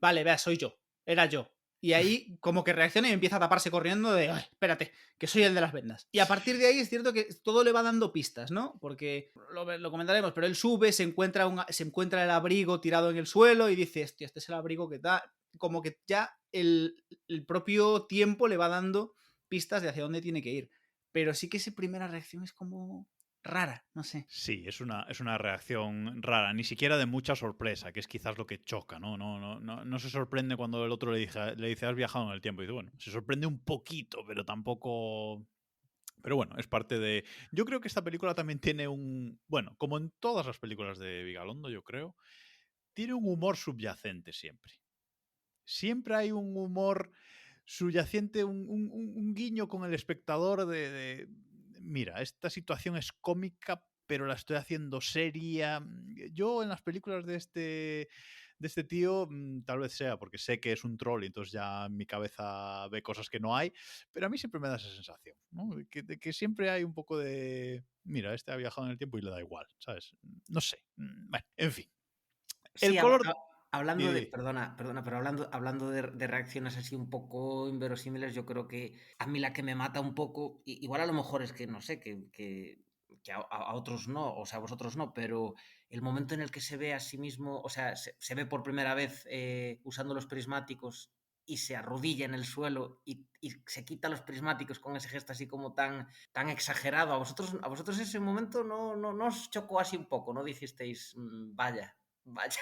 vea, soy yo, era yo. Y ahí como que reacciona y empieza a taparse corriendo de, ay, espérate, que soy el de las vendas. Y a partir de ahí es cierto que todo le va dando pistas, ¿no? Porque lo comentaremos, pero él sube, se encuentra el abrigo tirado en el suelo y dice, hostia, este es el abrigo que da. Como que ya el propio tiempo le va dando pistas de hacia dónde tiene que ir. Pero sí que esa primera reacción es como rara, no sé. Sí, es una reacción rara, ni siquiera de mucha sorpresa, que es quizás lo que choca, ¿no? No se sorprende cuando el otro le dice has viajado en el tiempo. Y dice, bueno, se sorprende un poquito, pero tampoco. Pero bueno, es parte de. Yo creo que esta película también tiene un. Bueno, como en todas las películas de Vigalondo, yo creo, tiene un humor subyacente siempre. Siempre hay un humor subyacente, un guiño con el espectador de mira, esta situación es cómica, pero la estoy haciendo seria. Yo en las películas de este tío, tal vez sea porque sé que es un troll y entonces ya mi cabeza ve cosas que no hay, pero a mí siempre me da esa sensación, ¿no? De que siempre hay un poco de, mira, este ha viajado en el tiempo y le da igual, ¿sabes? No sé. Bueno, en fin. El Sí, color... hablando de, Di. perdona, pero hablando de reacciones así un poco inverosímiles, yo creo que a mí la que me mata un poco, igual a lo mejor es que no sé, que a otros no, o sea, a vosotros no, pero el momento en el que se ve a sí mismo, o sea, se ve por primera vez usando los prismáticos y se arrodilla en el suelo y se quita los prismáticos con ese gesto así como tan exagerado. A vosotros ese momento no os chocó así un poco, ¿no? Dijisteis, vaya. Vaya.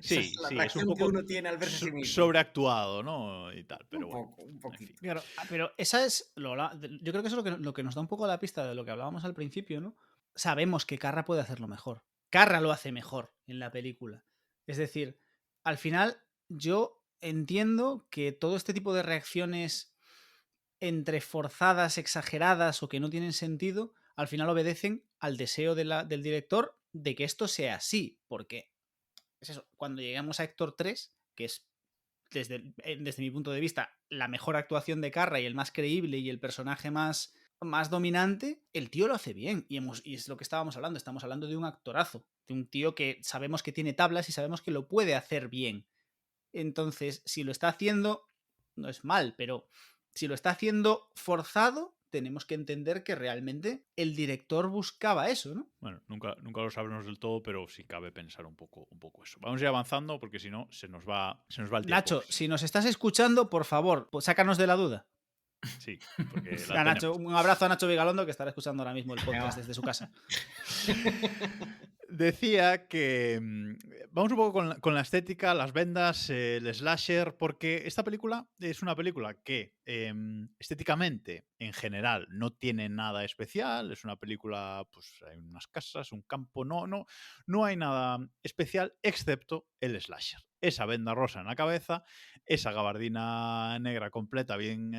Esa es Sí, la sí, es un reacción que poco uno tiene al verse a sí mismo. sobreactuado, ¿no? Y tal, pero Un bueno, poco, un en fin. poquito. Claro, pero esa es. Yo creo que eso es lo que nos da un poco la pista de lo que hablábamos al principio, ¿no? Sabemos que Carra puede hacerlo mejor. Carra lo hace mejor en la película. Es decir, al final, yo entiendo que todo este tipo de reacciones entre forzadas, exageradas o que no tienen sentido, al final obedecen al deseo del director de que esto sea así. Porque es eso, cuando llegamos a Héctor 3, que es desde mi punto de vista, la mejor actuación de Carra y el más creíble y el personaje más dominante, el tío lo hace bien. Y es lo que estábamos hablando. Estamos hablando de un actorazo, de un tío que sabemos que tiene tablas y sabemos que lo puede hacer bien. Entonces, si lo está haciendo, no es mal, pero si lo está haciendo forzado, tenemos que entender que realmente el director buscaba eso, ¿no? Bueno, nunca lo sabremos del todo, pero sí cabe pensar un poco eso. Vamos a ir avanzando porque si no se nos va el tiempo. Nacho, si nos estás escuchando, por favor, pues sácanos de la duda. Sí, porque la A Nacho, tenemos. un abrazo a Nacho Vigalondo, que estará escuchando ahora mismo el podcast desde su casa. Decía que vamos un poco con la estética, las vendas, el slasher, porque esta película es una película que estéticamente, en general, no tiene nada especial. Es una película, pues hay unas casas, un campo, no hay nada especial excepto el slasher. Esa venda rosa en la cabeza, esa gabardina negra completa, bien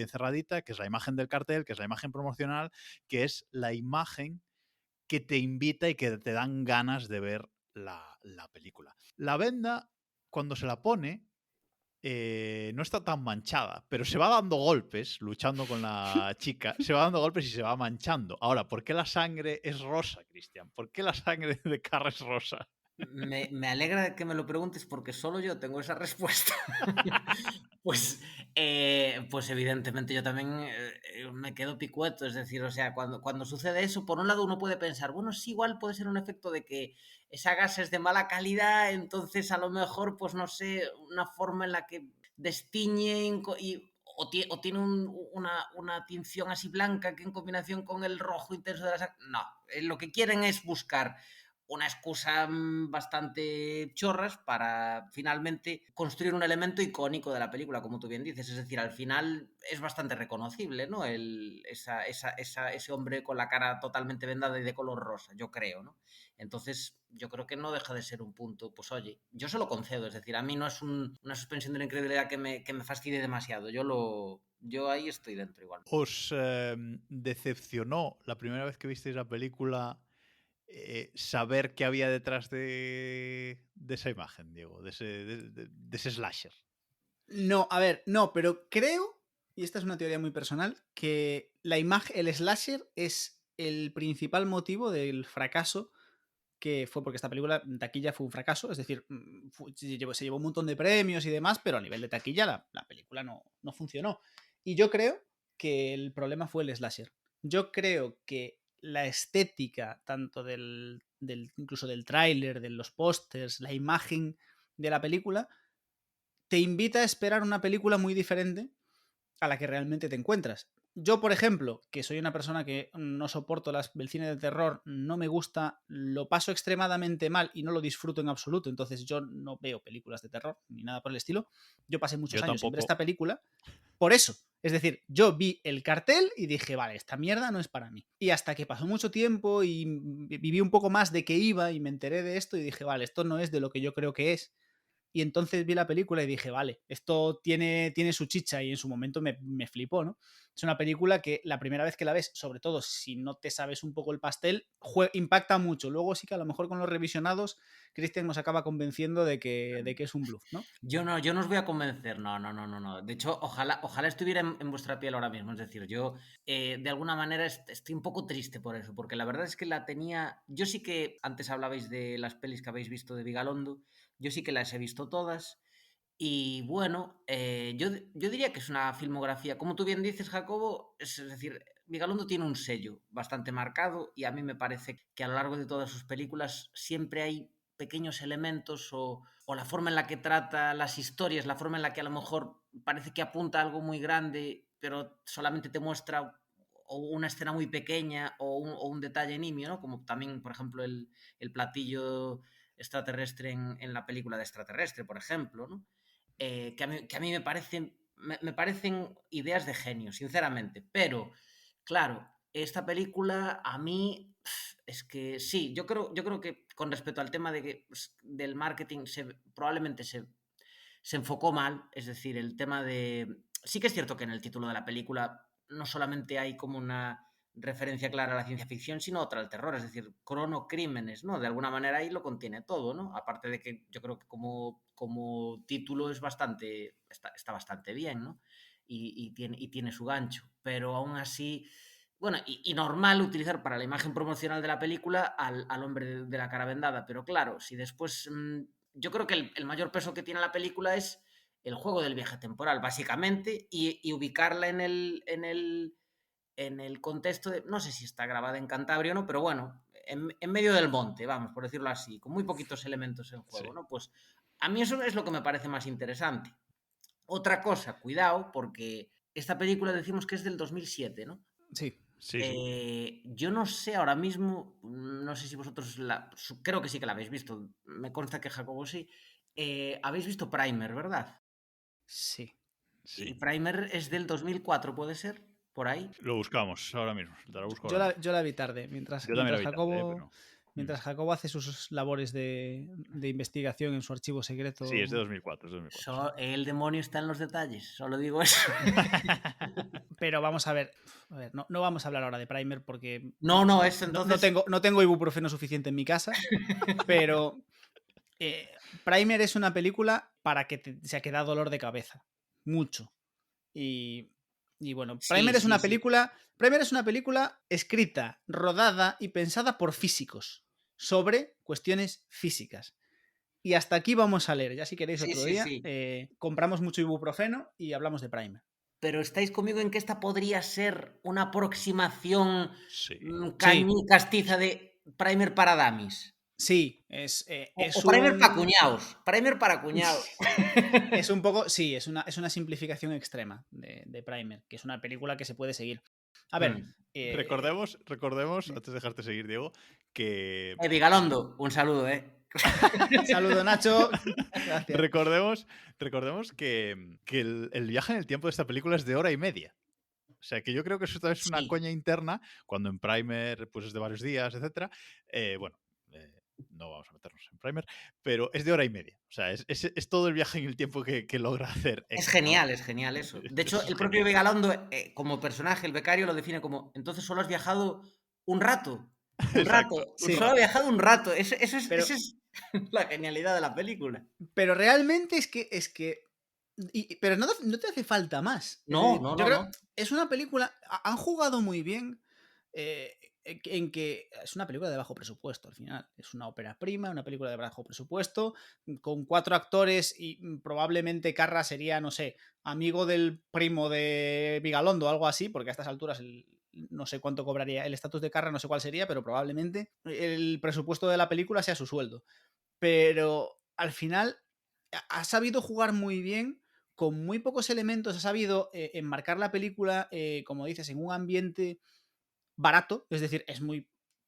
cerradita, que es la imagen del cartel, que es la imagen promocional, que es la imagen que te invita y que te dan ganas de ver la película. La venda, cuando se la pone, no está tan manchada, pero se va dando golpes luchando con la chica, se va dando golpes y se va manchando. Ahora, ¿por qué la sangre es rosa, Cristian? ¿Por qué la sangre de Carra es rosa? Me alegra que me lo preguntes porque solo yo tengo esa respuesta. Pues evidentemente yo también me quedo picueto. Es decir, o sea, cuando sucede eso, por un lado uno puede pensar, bueno, sí, igual puede ser un efecto de que esa gas es de mala calidad, entonces a lo mejor, pues no sé, una forma en la que destiñen o tiene una tinción así blanca que en combinación con el rojo intenso de la sangre. No, lo que quieren es buscar una excusa bastante chorras para finalmente construir un elemento icónico de la película, como tú bien dices. Es decir, al final es bastante reconocible, ¿no? Ese hombre con la cara totalmente vendada y de color rosa, yo creo, ¿no? Entonces, yo creo que no deja de ser un punto, pues oye, yo se lo concedo, es decir, a mí no es una suspensión de la incredulidad que me fastidie demasiado, yo ahí estoy dentro igual. ¿Os decepcionó la primera vez que visteis la película saber qué había detrás de esa imagen, Diego, de ese slasher? No, a ver, no, pero creo, y esta es una teoría muy personal, que el slasher es el principal motivo del fracaso que fue, porque esta película en taquilla fue un fracaso, es decir, se llevó un montón de premios y demás, pero a nivel de taquilla la película no funcionó. Y yo creo que el problema fue el slasher. Yo creo que la estética, tanto incluso del tráiler, de los pósters, la imagen de la película, te invita a esperar una película muy diferente a la que realmente te encuentras. Yo, por ejemplo, que soy una persona que no soporto el cine de terror, no me gusta, lo paso extremadamente mal y no lo disfruto en absoluto, entonces yo no veo películas de terror ni nada por el estilo. Yo pasé muchos Yo años sin ver tampoco. esta película por eso. Es decir, yo vi el cartel y dije, vale, esta mierda no es para mí. Y hasta que pasó mucho tiempo y viví un poco más de qué iba y me enteré de esto y dije, vale, esto no es de lo que yo creo que es. y entonces vi la película y dije, vale, esto tiene su chicha, y en su momento me flipó, ¿no? Es una película que la primera vez que la ves, sobre todo si no te sabes un poco el pastel, impacta mucho. Luego sí que a lo mejor con los revisionados, Cristian nos acaba convenciendo de que es un bluff, ¿no? Yo no os voy a convencer, no. De hecho, ojalá estuviera en vuestra piel ahora mismo. Es decir, yo de alguna manera estoy un poco triste por eso, porque la verdad es que la tenía... Yo sí que, antes hablabais de las pelis que habéis visto de Vigalondo, yo sí que las he visto todas. Y bueno, yo diría que es una filmografía, como tú bien dices, Jacobo, es decir, Vigalondo tiene un sello bastante marcado y a mí me parece que a lo largo de todas sus películas siempre hay pequeños elementos o la forma en la que trata las historias, la forma en la que a lo mejor parece que apunta a algo muy grande, pero solamente te muestra o una escena muy pequeña o un detalle nimio, ¿no? Como también, por ejemplo, el platillo extraterrestre en la película de Extraterrestre, por ejemplo, ¿no? Que a mí me parecen ideas de genio, sinceramente. Pero, claro, esta película a mí es que sí, yo creo que con respecto al tema del marketing probablemente se enfocó mal. Es decir, el tema de... Sí que es cierto que en el título de la película no solamente hay como una referencia clara a la ciencia ficción, sino otra al terror, es decir, cronocrímenes, ¿no? De alguna manera ahí lo contiene todo, ¿no? Aparte de que yo creo que como título es está bastante bien, ¿no? Y tiene su gancho, pero aún así, bueno, y normal utilizar para la imagen promocional de la película al hombre de la cara vendada, pero claro, si después, yo creo que el mayor peso que tiene la película es el juego del viaje temporal, básicamente, y ubicarla en el contexto de, no sé si está grabada en Cantabria o no, pero bueno, en medio del monte, vamos, por decirlo así, con muy poquitos elementos en juego, Sí. ¿no? Pues a mí eso es lo que me parece más interesante. Otra cosa, cuidado, porque esta película decimos que es del 2007, ¿no? Sí. Sí. Yo no sé ahora mismo, no sé si vosotros, creo que sí que la habéis visto, me consta que Jacobo sí, habéis visto Primer, ¿verdad? Sí. Y Sí. Primer es del 2004, ¿puede ser? Por ahí. Lo buscamos ahora mismo. Te lo busco Yo ahora la, mismo. yo la vi tarde, mientras, Yo también mientras lo vi tarde, Jacobo... pero... Mientras Jacobo hace sus labores de investigación en su archivo secreto. Sí, es de 2004. Es de 2004. El demonio está en los detalles, solo digo eso. Pero vamos a ver, no vamos a hablar ahora de Primer porque No, eso entonces... no tengo ibuprofeno suficiente en mi casa, pero Primer es una película para que se da dolor de cabeza, mucho. Y bueno, Primer es una película escrita, rodada y pensada por físicos sobre cuestiones físicas. Y hasta aquí vamos a leer. Ya si queréis otro día, compramos mucho ibuprofeno y hablamos de Primer. Pero estáis conmigo en que esta podría ser una aproximación castiza de Primer para Damis. Sí, o Primer para cuñados. Primer para cuñados. Es un poco, sí, es una simplificación extrema de Primer, que es una película que se puede seguir. A ver. Recordemos, antes de dejarte seguir, Diego, que. Vigalondo, un saludo, Saludo, Nacho. Gracias. Recordemos que el viaje en el tiempo de esta película es de 1h30. O sea, que yo creo que eso es una coña interna, cuando en Primer pues es de varios días, etc. No vamos a meternos en Primer, pero es de 1h30. O sea, es todo el viaje en el tiempo que logra hacer. Es genial eso. De hecho, el propio Vigalondo, como personaje, el becario, lo define como: entonces solo has viajado un rato. Solo ha viajado un rato. Esa es la genialidad de la película. Pero realmente es que pero no te hace falta más. No. Es una película. Han jugado muy bien. En que es una película de bajo presupuesto al final. Es una ópera prima, una película de bajo presupuesto, con 4 actores y probablemente Carra sería, no sé, amigo del primo de Vigalondo o algo así, porque a estas alturas no sé cuánto cobraría. El estatus de Carra no sé cuál sería, pero probablemente el presupuesto de la película sea su sueldo. Pero al final ha sabido jugar muy bien, con muy pocos elementos, ha sabido enmarcar la película, como dices, en un ambiente barato, es decir,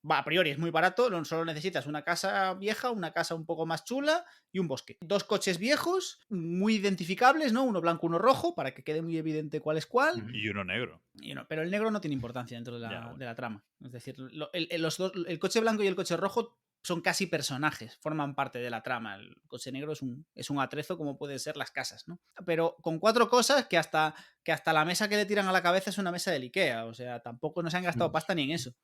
a priori es muy barato, solo necesitas una casa vieja, una casa un poco más chula y un bosque. 2 coches viejos, muy identificables, ¿no? Uno blanco, uno rojo, para que quede muy evidente cuál es cuál. Y uno negro. Pero el negro no tiene importancia dentro de la trama. Es decir, el coche blanco y el coche rojo son casi personajes, forman parte de la trama. El coche negro es un atrezo como pueden ser las casas, ¿no? Pero con 4 cosas que hasta la mesa que le tiran a la cabeza es una mesa del Ikea, o sea, tampoco no se han gastado pasta ni en eso.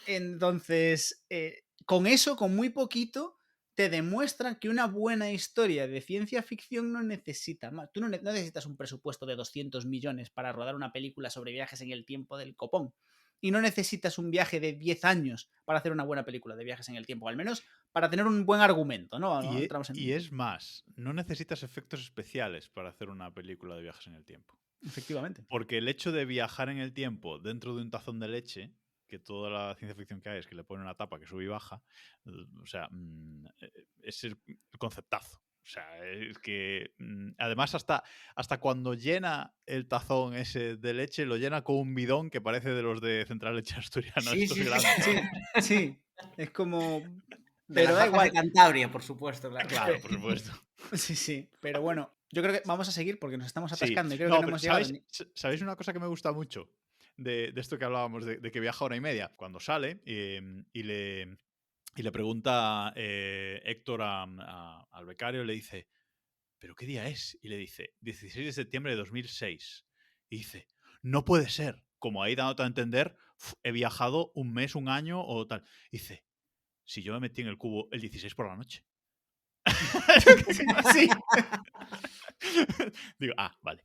Entonces, con eso, con muy poquito, te demuestran que una buena historia de ciencia ficción no necesita más. Tú no necesitas un presupuesto de 200 millones para rodar una película sobre viajes en el tiempo del copón. Y no necesitas un viaje de 10 años para hacer una buena película de viajes en el tiempo, al menos para tener un buen argumento, ¿no? Y es más, no necesitas efectos especiales para hacer una película de viajes en el tiempo. Efectivamente. Porque el hecho de viajar en el tiempo dentro de un tazón de leche, que toda la ciencia ficción que hay es que le ponen una tapa que sube y baja, o sea, es el conceptazo. O sea, es que además hasta cuando llena el tazón ese de leche, lo llena con un bidón que parece de los de Central Leche Asturiana. Sí, estos sí, sí, grandes. Sí, sí. Es como... De Pero las da vacas igual. de Cantabria, por supuesto, claro. Claro, por supuesto. Sí, sí. Pero bueno, yo creo que vamos a seguir porque nos estamos Sí. atascando y creo No, que no pero hemos llegado ¿sabéis, ni... ¿sabéis una cosa que me gusta mucho de esto que hablábamos, de que viaja hora y media? Cuando sale y le pregunta Héctor al becario, le dice, ¿pero qué día es? Y le dice, 16 de septiembre de 2006. Y dice, no puede ser. Como ahí dándote a entender, he viajado un mes, un año o tal. Y dice, si yo me metí en el cubo el 16 por la noche. Sí. Digo, vale.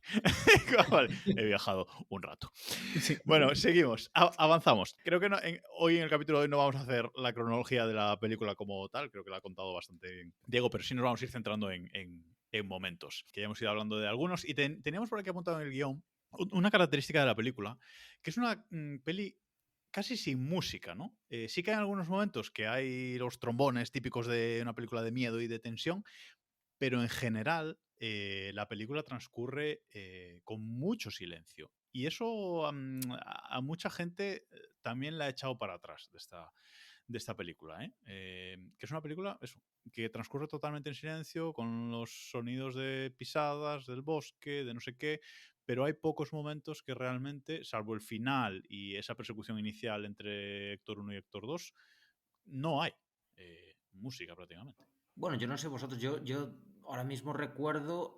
Vale. He viajado un rato. Sí. Bueno, seguimos. Avanzamos. Creo que hoy en el capítulo de hoy no vamos a hacer la cronología de la película como tal. Creo que la ha contado bastante bien Diego, pero sí nos vamos a ir centrando en momentos. Que ya hemos ido hablando de algunos. Y teníamos por aquí apuntado en el guión una característica de la película, que es una peli casi sin música, ¿no? Sí que hay algunos momentos que hay los trombones típicos de una película de miedo y de tensión, pero en general la película transcurre con mucho silencio. Y eso a mucha gente también la ha echado para atrás de esta película, que es una película que transcurre totalmente en silencio, con los sonidos de pisadas, del bosque, de no sé qué, pero hay pocos momentos que realmente, salvo el final y esa persecución inicial entre Héctor 1 y Héctor 2, no hay música prácticamente. Bueno, yo no sé vosotros, yo ahora mismo recuerdo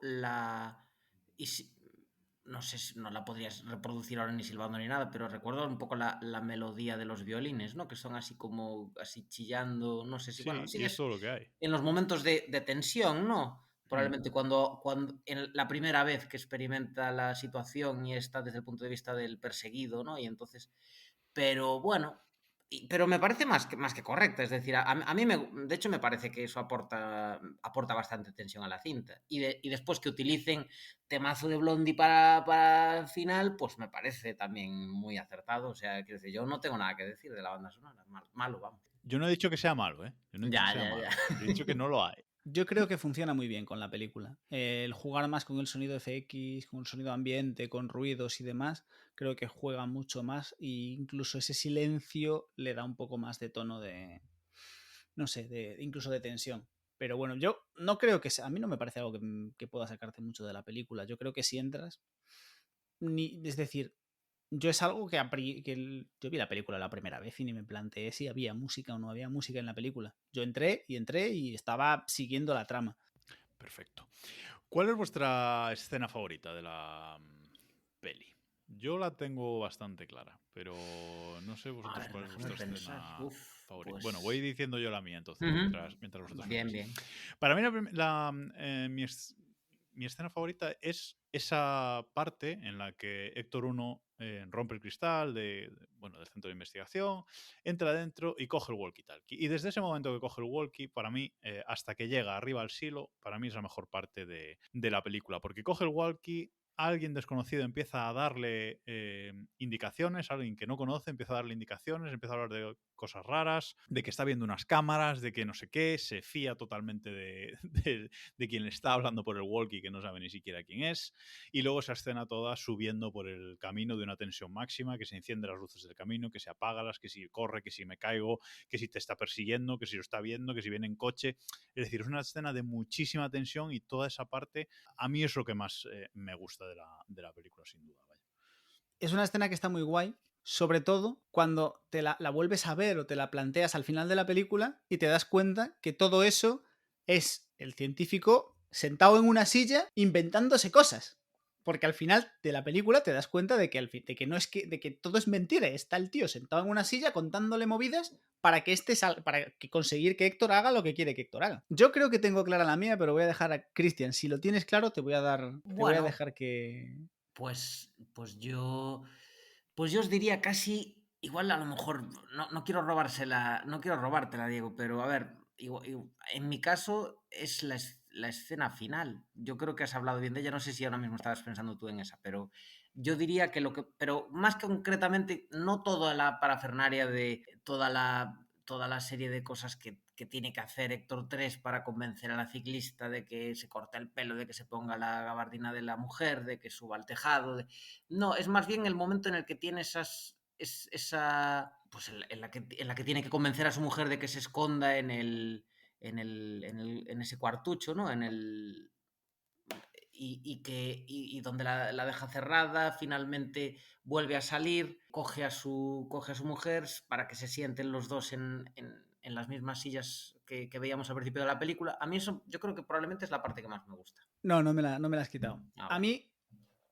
no sé si no la podrías reproducir ahora ni silbando ni nada, pero recuerdo un poco la melodía de los violines, ¿no? Que son así como, así chillando, no sé si, Sí, bueno, y es todo lo que hay. En los momentos de tensión, ¿no? Probablemente cuando en la primera vez que experimenta la situación y está desde el punto de vista del perseguido, ¿no? Y entonces, pero bueno, pero me parece más que correcta, es decir, a mí de hecho me parece que eso aporta bastante tensión a la cinta. Y después que utilicen temazo de Blondie para el final, pues me parece también muy acertado. O sea, quiero decir, yo no tengo nada que decir de la banda sonora, malo, vamos. Yo no he dicho que sea malo, ¿eh? Yo no he dicho que sea malo. He dicho que no lo hay. Yo creo que funciona muy bien con la película. El jugar más con el sonido FX, con el sonido ambiente, con ruidos y demás, creo que juega mucho más e incluso ese silencio le da un poco más de tono de, no sé, incluso de tensión. Pero bueno, yo no creo que sea, a mí no me parece algo que pueda sacarte mucho de la película. Yo creo que si entras, es decir, yo es algo yo vi la película la primera vez y ni me planteé si había música o no había música en la película. Yo entré y estaba siguiendo la trama. Perfecto. ¿Cuál es vuestra escena favorita de la peli? Yo la tengo bastante clara, pero no sé vosotros cuál es vuestra escena favorita. Pues... Bueno, voy diciendo yo la mía entonces, mientras vosotros Bien. Para mí mi escena favorita es esa parte en la que Héctor 1 rompe el cristal del centro de investigación, entra dentro y coge el walkie-talkie. Y desde ese momento que coge el walkie, para mí, hasta que llega arriba al silo, para mí es la mejor parte de la película, porque coge el walkie, alguien desconocido empieza a darle indicaciones, alguien que no conoce empieza a darle indicaciones, empieza a hablar de cosas raras, de que está viendo unas cámaras, de que no sé qué, se fía totalmente de quien le está hablando por el walkie, que no sabe ni siquiera quién es, y luego esa escena toda subiendo por el camino de una tensión máxima, que se encienden las luces del camino, que se apagan, que si corre, que si me caigo, que si te está persiguiendo, que si lo está viendo, que si viene en coche. Es decir, es una escena de muchísima tensión y toda esa parte a mí es lo que más me gusta de la película, sin duda. Vaya. Es una escena que está muy guay sobre todo cuando te la vuelves a ver o te la planteas al final de la película y te das cuenta que todo eso es el científico sentado en una silla inventándose cosas. Porque al final de la película te das cuenta de que, de que todo es mentira. Está el tío sentado en una silla contándole movidas para que conseguir que Héctor haga lo que quiere que Héctor haga. Yo creo que tengo clara la mía, pero voy a dejar a Cristian. Si lo tienes claro, te voy a dejar que... Pues yo os diría casi, igual a lo mejor, no quiero robártela, Diego, pero a ver, en mi caso es la escena final. Yo creo que has hablado bien de ella, no sé si ahora mismo estabas pensando tú en esa, pero yo diría que pero más concretamente, no toda la parafernaria de toda la serie de cosas que tiene que hacer Héctor 3 para convencer a la ciclista de que se corte el pelo, de que se ponga la gabardina de la mujer, de que suba al tejado. No, es más bien el momento en el que tiene pues en la que tiene que convencer a su mujer de que se esconda en ese cuartucho, ¿no? Y donde la deja cerrada, finalmente vuelve a salir, coge a su mujer para que se sienten los dos en las mismas sillas que veíamos al principio de la película. A mí eso yo creo que probablemente es la parte que más me gusta. No me la has quitado. A mí,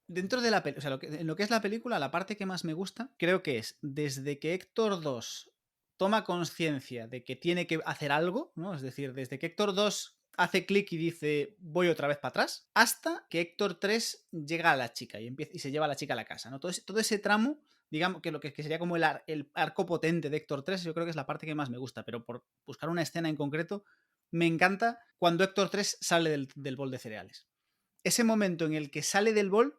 dentro de la película, o sea, en lo que es la película, la parte que más me gusta creo que es desde que Héctor 2 toma conciencia de que tiene que hacer algo, ¿no? Es decir, desde que Héctor 2 hace clic y dice voy otra vez para atrás, hasta que Héctor 3 llega a la chica y se lleva a la chica a la casa, ¿no? Todo ese tramo, digamos que lo que sería como el arco potente de Héctor 3, yo creo que es la parte que más me gusta, pero por buscar una escena en concreto, me encanta cuando Héctor 3 sale del bol de cereales. Ese momento en el que sale del bol,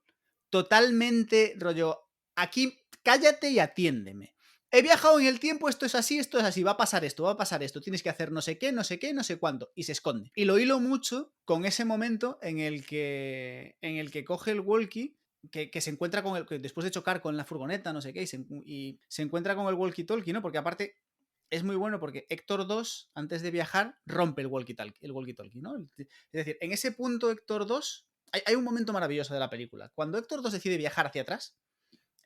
totalmente rollo, aquí cállate y atiéndeme. He viajado en el tiempo, esto es así, va a pasar esto, tienes que hacer no sé qué, no sé cuánto, y se esconde. Y lo hilo mucho con ese momento en el que coge el walkie, que se encuentra con después de chocar con la furgoneta, no sé qué, y se encuentra con el walkie-talkie, ¿no? Porque aparte es muy bueno porque Héctor 2, antes de viajar, rompe el walkie-talkie, ¿no? Es decir, en ese punto Héctor 2, hay un momento maravilloso de la película. Cuando Héctor 2 decide viajar hacia atrás,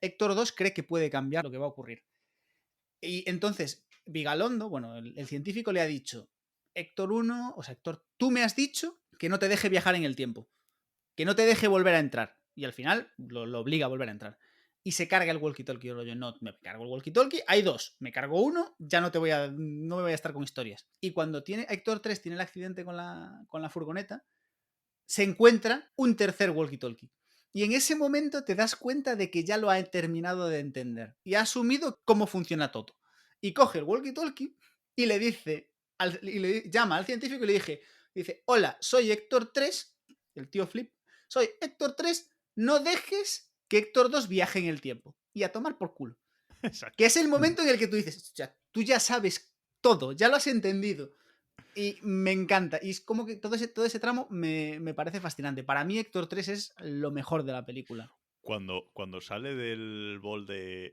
Héctor 2 cree que puede cambiar lo que va a ocurrir. Y entonces, Vigalondo, bueno, el científico le ha dicho, Héctor 1, o sea, Héctor, tú me has dicho que no te deje viajar en el tiempo, que no te deje volver a entrar. Y al final lo obliga a volver a entrar. Y se carga el walkie-talkie. Yo no me cargo el walkie-talkie, hay dos, me cargo uno, ya no me voy a estar con historias. Y cuando Héctor 3 tiene el accidente con la furgoneta, se encuentra un tercer walkie-talkie. Y en ese momento te das cuenta de que ya lo ha terminado de entender y ha asumido cómo funciona todo. Y coge el walkie-talkie y le dice, le llama al científico y le dice, hola, soy Héctor 3, el tío Flip, soy Héctor 3, no dejes que Héctor 2 viaje en el tiempo. Y a tomar por culo. Exacto. Que es el momento en el que tú dices, o sea, tú ya sabes todo, ya lo has entendido. Y me encanta. Y es como que todo ese tramo me parece fascinante. Para mí, Héctor 3 es lo mejor de la película. Cuando sale del bol de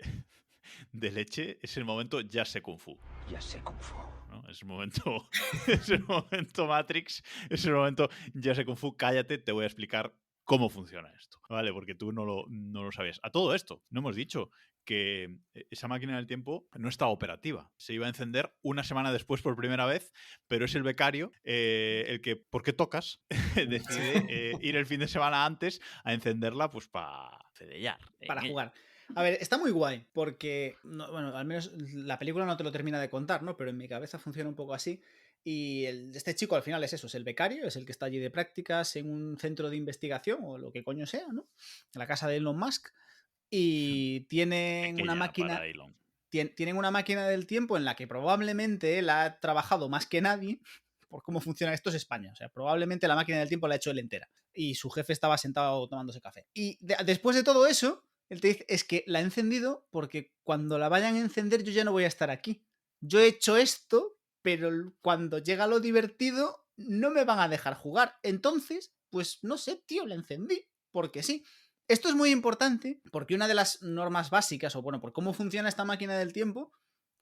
leche, es el momento ya sé Kung Fu. Ya sé Kung Fu. ¿No? Es el momento, es el momento Matrix, es el momento ya sé Kung Fu, cállate, te voy a explicar cómo funciona esto, ¿vale? Porque tú no lo sabías. A todo esto, no hemos dicho que esa máquina del tiempo no está operativa. Se iba a encender una semana después por primera vez, pero es el becario el que, ¿por qué tocas? Decide ir el fin de semana antes a encenderla pues para cedellar. Para jugar. A ver, está muy guay, porque, bueno, al menos la película no te lo termina de contar, ¿no? Pero en mi cabeza funciona un poco así. Y este chico al final es eso, es el becario, es el que está allí de prácticas en un centro de investigación o lo que coño sea, ¿no? En la casa de Elon Musk. Y tienen una máquina. Tienen una máquina del tiempo en la que probablemente él ha trabajado más que nadie. Por cómo funciona esto es España. O sea, probablemente la máquina del tiempo la ha hecho él entera. Y su jefe estaba sentado tomándose café. Y después de todo eso, él te dice, es que la he encendido porque cuando la vayan a encender yo ya no voy a estar aquí. Yo he hecho esto, pero cuando llega lo divertido no me van a dejar jugar. Entonces, pues no sé, tío, la encendí. Porque sí. Esto es muy importante porque una de las normas básicas, o bueno, por cómo funciona esta máquina del tiempo,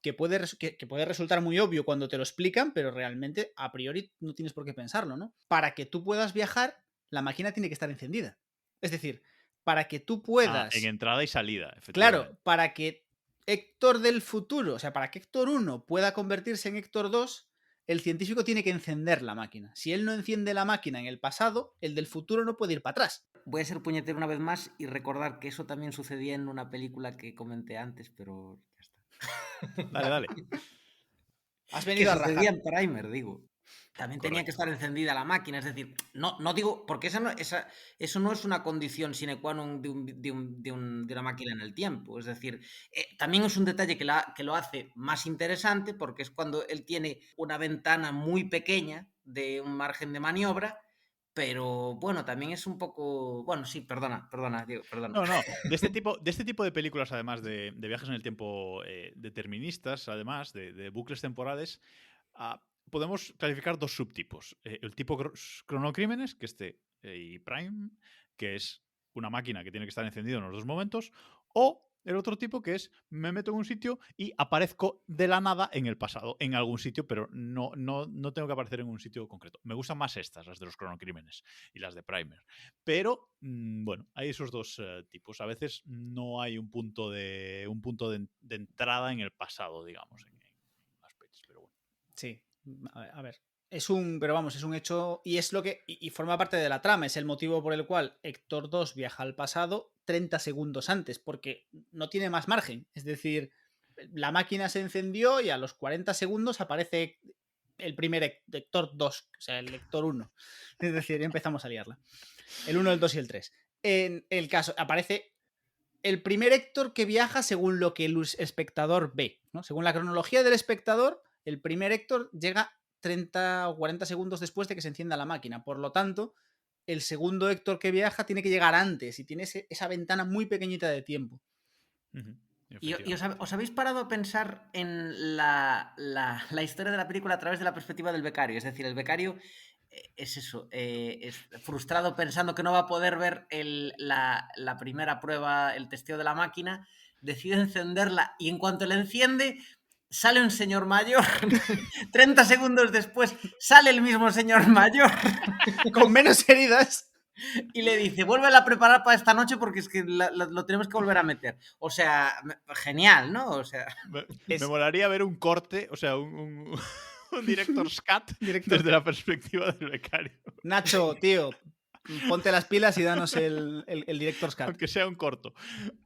que puede resultar muy obvio cuando te lo explican, pero realmente a priori no tienes por qué pensarlo, ¿no? Para que tú puedas viajar, la máquina tiene que estar encendida. Es decir, para que tú puedas... en entrada y salida, efectivamente. Claro, para que Héctor del futuro, o sea, para que Héctor 1 pueda convertirse en Héctor 2, el científico tiene que encender la máquina. Si él no enciende la máquina en el pasado, el del futuro no puede ir para atrás. Voy a ser puñetero una vez más y recordar que eso también sucedía en una película que comenté antes, pero ya está. Dale. Has Que venido a sucedía rajar. en Primer, digo. También tenía que estar encendida la máquina, es decir, no digo, porque eso no es una condición sine qua non de una máquina en el tiempo, es decir, también es un detalle que lo hace más interesante porque es cuando él tiene una ventana muy pequeña de un margen de maniobra, pero bueno, también es un poco, bueno, sí, perdona, Diego, perdona. No, de este tipo de películas, además de viajes en el tiempo deterministas, además de bucles temporales, podemos clasificar dos subtipos. El tipo cronocrímenes, que y Prime, que es una máquina que tiene que estar encendida en los dos momentos, o el otro tipo que es me meto en un sitio y aparezco de la nada en el pasado, en algún sitio, pero no tengo que aparecer en un sitio concreto. Me gustan más estas, las de los cronocrímenes y las de Primer. Pero, bueno, hay esos dos tipos. A veces no hay un punto de entrada en el pasado, digamos, en las pelis, pero bueno. Sí, a ver. Es un hecho y es lo que y forma parte de la trama, es el motivo por el cual Héctor 2 viaja al pasado 30 segundos antes, porque no tiene más margen, es decir, la máquina se encendió y a los 40 segundos aparece el primer Héctor 2, o sea, el Héctor 1, es decir, empezamos a liarla, el 1, el 2 y el 3. En el caso, aparece el primer Héctor que viaja según lo que el espectador ve, ¿no? Según la cronología del espectador, el primer Héctor llega 30 o 40 segundos después de que se encienda la máquina. Por lo tanto, el segundo Héctor que viaja tiene que llegar antes y tiene esa ventana muy pequeñita de tiempo. ¿Y os habéis parado a pensar en la historia de la película a través de la perspectiva del becario? Es decir, el becario es eso, es frustrado pensando que no va a poder ver la primera prueba, el testeo de la máquina, decide encenderla y en cuanto la enciende sale un señor mayor, 30 segundos después sale el mismo señor mayor con menos heridas y le dice, vuélvela a preparar para esta noche porque es que lo tenemos que volver a meter. O sea, genial, ¿no? O sea, me molaría ver un corte, o sea, un director's cut desde la perspectiva del becario. Nacho, tío, ponte las pilas y danos el director's cut. Aunque sea un corto.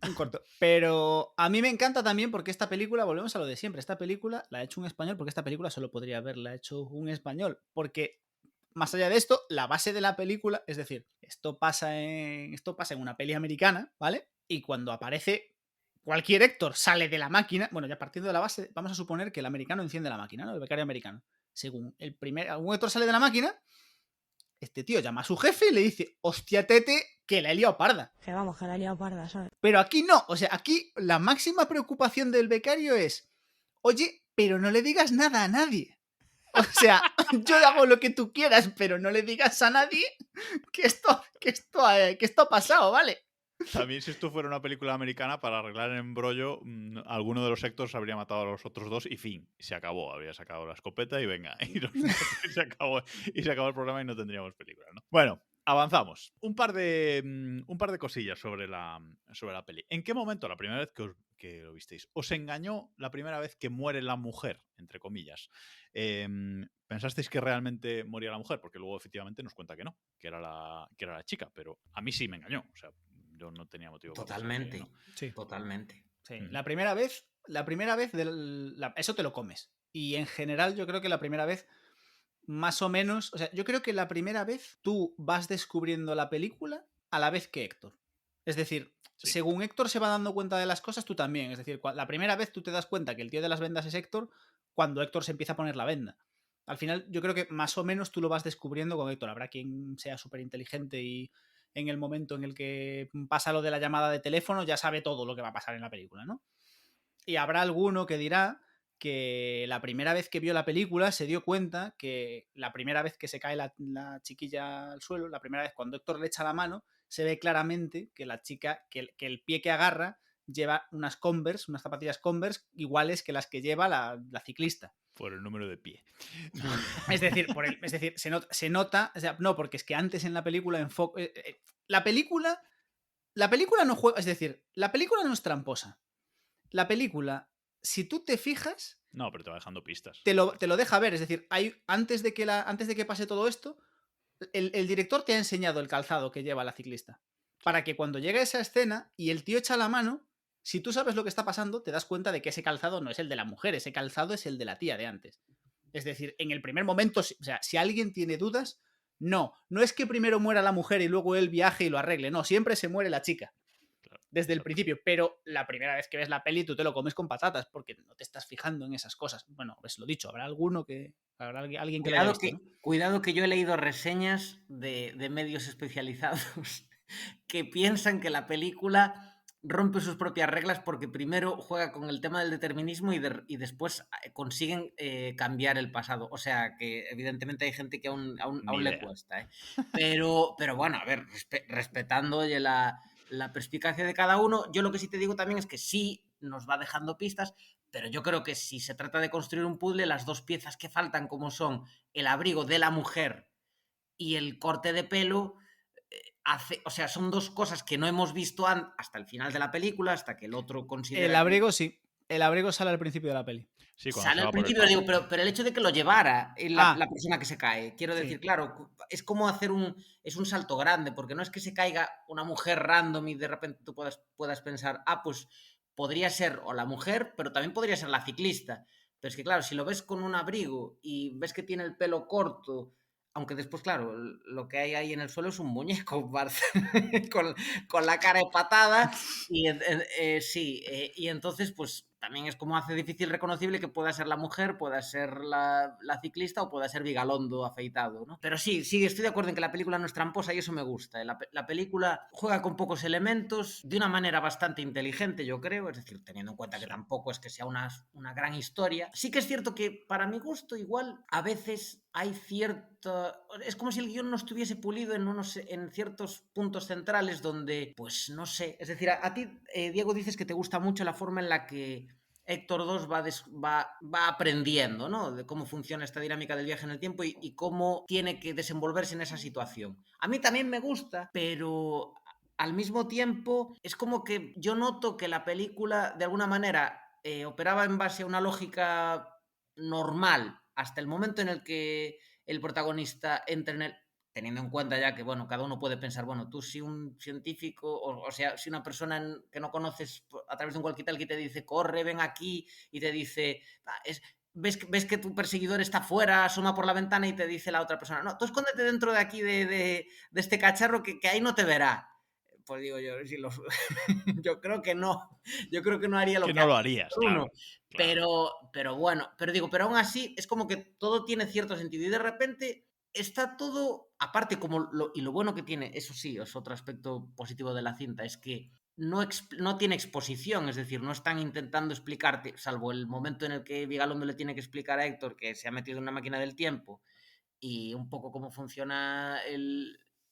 Un corto. Pero a mí me encanta también porque esta película, volvemos a lo de siempre, esta película la ha hecho un español porque esta película solo podría haberla hecho un español. Porque, más allá de esto, la base de la película, es decir, esto pasa en una peli americana, ¿vale? Y cuando aparece cualquier Héctor sale de la máquina, bueno, ya partiendo de la base, vamos a suponer que el americano enciende la máquina, ¿no? El becario americano. Según algún Héctor sale de la máquina, este tío llama a su jefe y le dice, hostia tete, que la he liado parda. Que vamos, que la he liado parda, ¿sabes? Pero aquí no, o sea, aquí la máxima preocupación del becario es, oye, pero no le digas nada a nadie. O sea, yo hago lo que tú quieras, pero no le digas a nadie que esto ha pasado, ¿vale? También si esto fuera una película americana, para arreglar el embrollo, alguno de los Héctors habría matado a los otros dos y fin, se acabó. Habría sacado la escopeta y venga, y se acabó el programa y no tendríamos película, ¿no? Bueno, avanzamos. Un par de cosillas sobre la peli. ¿En qué momento, la primera vez que lo visteis, os engañó la primera vez que muere la mujer, entre comillas? ¿Pensasteis que realmente moría la mujer? Porque luego efectivamente nos cuenta que no, que era la chica, pero a mí sí me engañó, o sea, yo no tenía motivo totalmente, para pensar que no. Sí. Totalmente. Sí. La primera vez eso te lo comes. Y en general yo creo que la primera vez, más o menos, o sea, yo creo que la primera vez tú vas descubriendo la película a la vez que Héctor. Es decir, según Héctor se va dando cuenta de las cosas, tú también. Es decir, la primera vez tú te das cuenta que el tío de las vendas es Héctor cuando Héctor se empieza a poner la venda. Al final yo creo que más o menos tú lo vas descubriendo con Héctor. Habrá quien sea súper inteligente y en el momento en el que pasa lo de la llamada de teléfono ya sabe todo lo que va a pasar en la película, ¿no? Y habrá alguno que dirá que la primera vez que vio la película se dio cuenta que la primera vez que se cae la chiquilla al suelo, la primera vez cuando Héctor le echa la mano, se ve claramente que la chica, que el pie que agarra lleva unas Converse, unas zapatillas Converse iguales que las que lleva la ciclista. Por el número de pie. Es decir, se nota, o sea, no, porque es que antes en la película la película no juega, es decir, la película no es tramposa. La película, si tú te fijas, No, pero te va dejando pistas. te lo deja ver. Es decir, antes de que pase todo esto, el director te ha enseñado el calzado que lleva la ciclista. Para que cuando llegue esa escena y el tío echa la mano, si tú sabes lo que está pasando, te das cuenta de que ese calzado no es el de la mujer, ese calzado es el de la tía de antes. Es decir, en el primer momento, o sea, si alguien tiene dudas, no es que primero muera la mujer y luego él viaje y lo arregle, no, siempre se muere la chica. Claro, Desde el exacto. principio, pero la primera vez que ves la peli tú te lo comes con patatas porque no te estás fijando en esas cosas. Bueno, pues lo dicho, habrá alguien que lo haya visto, ¿no? Cuidado que yo he leído reseñas de medios especializados que piensan que la película rompe sus propias reglas porque primero juega con el tema del determinismo y después consiguen cambiar el pasado. O sea que evidentemente hay gente que aún Ni le idea. cuesta. Pero bueno, a ver, respetando oye, la perspicacia de cada uno, yo lo que sí te digo también es que sí nos va dejando pistas, pero yo creo que si se trata de construir un puzzle, las dos piezas que faltan, como son el abrigo de la mujer y el corte de pelo, o sea, son dos cosas que no hemos visto hasta el final de la película, hasta que el otro considera... El abrigo sí. El abrigo sale al principio de la peli. Sí, cuando Sale se al va por el principio, digo, pasillo. pero el hecho de que lo llevara la Ah, persona que se cae, quiero decir, sí. claro, es como hacer es un salto grande, porque no es que se caiga una mujer random y de repente tú puedas pensar, pues podría ser o la mujer, pero también podría ser la ciclista. Pero es que, claro, si lo ves con un abrigo y ves que tiene el pelo corto, aunque después, claro, lo que hay ahí en el suelo es un muñeco con la cara de patada y sí, y entonces pues también es como hace difícil reconocible que pueda ser la mujer, pueda ser la ciclista o pueda ser Vigalondo afeitado, ¿no? Pero sí, estoy de acuerdo en que la película no es tramposa y eso me gusta. La película juega con pocos elementos de una manera bastante inteligente, yo creo, es decir, teniendo en cuenta que tampoco es que sea una gran historia. Sí que es cierto que para mi gusto igual a veces hay cierto... Es como si el guión no estuviese pulido en ciertos puntos centrales donde, pues no sé, es decir, a ti, Diego, dices que te gusta mucho la forma en la que Héctor 2 va aprendiendo, ¿no? De cómo funciona esta dinámica del viaje en el tiempo y cómo tiene que desenvolverse en esa situación. A mí también me gusta, pero al mismo tiempo es como que yo noto que la película de alguna manera operaba en base a una lógica normal hasta el momento en el que el protagonista entra en el... Teniendo en cuenta ya que, bueno, cada uno puede pensar, bueno, tú si un científico, o sea, si una persona que no conoces a través de un walkie-talkie te dice, corre, ven aquí, y te dice, ves que tu perseguidor está fuera, asoma por la ventana y te dice la otra persona, no, tú escóndete dentro de aquí de este cacharro que ahí no te verá. Pues digo yo, yo creo que no. Yo creo que no haría lo Que que no lo hace harías, uno. claro. Pero bueno, pero aún así es como que todo tiene cierto sentido y de repente está todo, aparte y lo bueno que tiene, eso sí, es otro aspecto positivo de la cinta, es que no tiene exposición, es decir, no están intentando explicarte, salvo el momento en el que Vigalondo le tiene que explicar a Héctor que se ha metido en una máquina del tiempo y un poco cómo funciona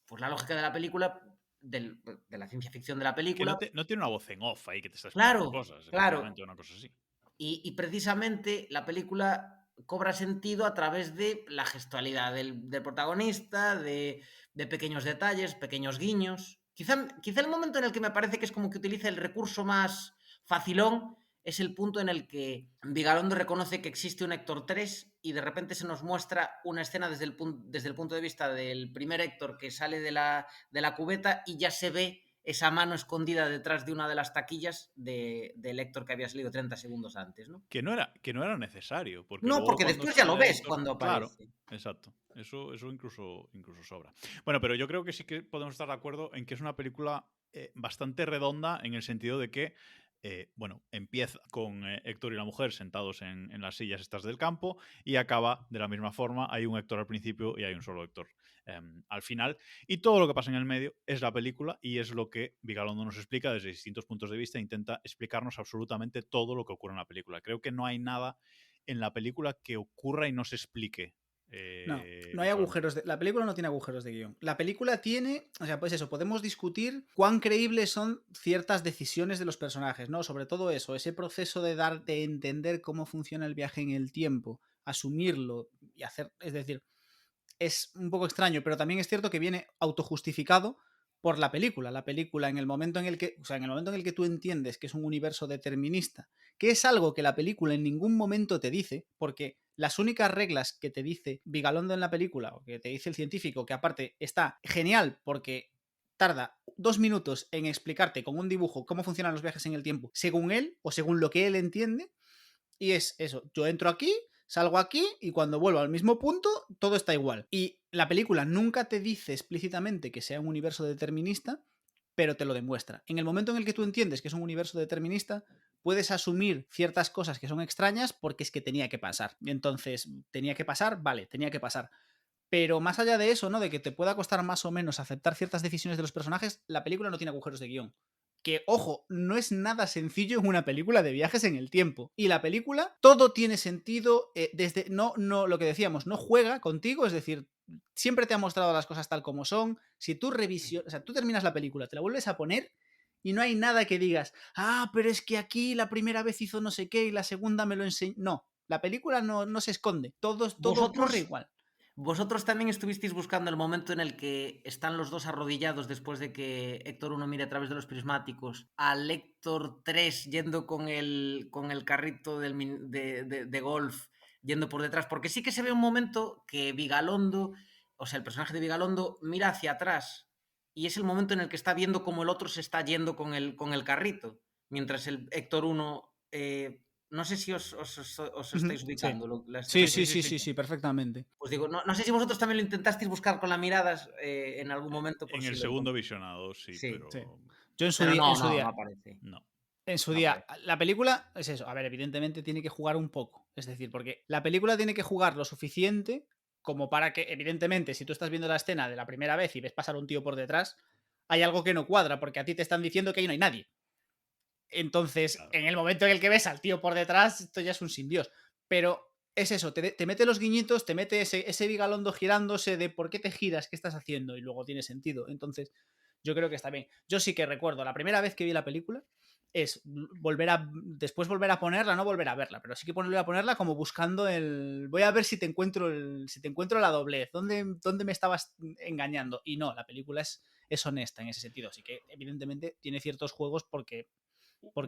pues la lógica de la película, de la ciencia ficción de la Que película. no tiene una voz en off ahí que te está explicando Claro, cosas, claro. efectivamente, una cosa así. Y precisamente la película cobra sentido a través de la gestualidad del protagonista, de pequeños detalles, pequeños guiños. Quizá el momento en el que me parece que es como que utiliza el recurso más facilón es el punto en el que Vigalondo reconoce que existe un Héctor 3 y de repente se nos muestra una escena desde el punto de vista del primer Héctor que sale de la cubeta y ya se ve esa mano escondida detrás de una de las taquillas del Héctor que había salido 30 segundos antes, ¿no? Que no era necesario, porque No, luego porque cuando después ya lo sale ves Héctor, cuando claro, aparece. exacto. Eso incluso sobra. Bueno, pero yo creo que sí que podemos estar de acuerdo en que es una película bastante redonda en el sentido de que bueno, empieza con Héctor y la mujer sentados en las sillas estas del campo y acaba de la misma forma. Hay un Héctor al principio y hay un solo Héctor al final. Y todo lo que pasa en el medio es la película y es lo que Vigalondo nos explica desde distintos puntos de vista. Intenta explicarnos absolutamente todo lo que ocurre en la película. Creo que no hay nada en la película que ocurra y no se explique. No hay agujeros la película no tiene agujeros de guión. La película tiene, o sea, pues eso, podemos discutir cuán creíbles son ciertas decisiones de los personajes, ¿no? Sobre todo eso, ese proceso de darte a entender cómo funciona el viaje en el tiempo, asumirlo y hacer, es decir, es un poco extraño, pero también es cierto que viene autojustificado por la película. La película, en el momento en el que, o sea, en el momento en el que tú entiendes que es un universo determinista, que es algo que la película en ningún momento te dice, porque las únicas reglas que te dice Vigalondo en la película, o que te dice el científico, que aparte está genial porque tarda 2 minutos en explicarte con un dibujo cómo funcionan los viajes en el tiempo, según él o según lo que él entiende, y es eso, yo entro aquí, salgo aquí y cuando vuelvo al mismo punto todo está igual. Y la película nunca te dice explícitamente que sea un universo determinista, pero te lo demuestra. En el momento en el que tú entiendes que es un universo determinista, puedes asumir ciertas cosas que son extrañas porque es que tenía que pasar. Entonces, tenía que pasar, vale, tenía que pasar. Pero más allá de eso, ¿no? De que te pueda costar más o menos aceptar ciertas decisiones de los personajes, la película no tiene agujeros de guión. Que, ojo, no es nada sencillo en una película de viajes en el tiempo. Y la película, todo tiene sentido, desde, no, lo que decíamos, no juega contigo, es decir, siempre te ha mostrado las cosas tal como son. Si tú o sea, tú terminas la película, te la vuelves a poner y no hay nada que digas, pero es que aquí la primera vez hizo no sé qué y la segunda me lo enseñó. No, la película no se esconde, todo ocurre igual. Vosotros también estuvisteis buscando el momento en el que están los dos arrodillados después de que Héctor 1 mire a través de los prismáticos, al Héctor 3 yendo con el carrito de golf, yendo por detrás, porque sí que se ve un momento que Vigalondo, o sea, el personaje de Vigalondo mira hacia atrás y es el momento en el que está viendo cómo el otro se está yendo con el carrito, mientras el Héctor 1... no sé si os estáis ubicando. Sí, perfectamente. Pues digo, no sé si vosotros también lo intentasteis buscar con las miradas en algún momento. En el segundo visionado, sí, pero... Sí. Yo en su Pero día... no aparece. No. En su día, la película es eso. A ver, evidentemente tiene que jugar un poco. Es decir, porque la película tiene que jugar lo suficiente como para que, evidentemente, si tú estás viendo la escena de la primera vez y ves pasar un tío por detrás, hay algo que no cuadra, porque a ti te están diciendo que ahí no hay nadie. Entonces, Claro. en el momento en el que ves al tío por detrás, esto ya es un sin Dios. Pero es eso, te mete los guiñitos, te mete ese Vigalondo girándose de por qué te giras, qué estás haciendo, y luego tiene sentido. Entonces, yo creo que está bien. Yo sí que recuerdo, la primera vez que vi la película es después volver a ponerla, no volver a verla, pero sí que volver a ponerla como buscando voy a ver si te encuentro la doblez, ¿dónde me estabas engañando? Y no, la película es honesta en ese sentido, así que evidentemente tiene ciertos juegos porque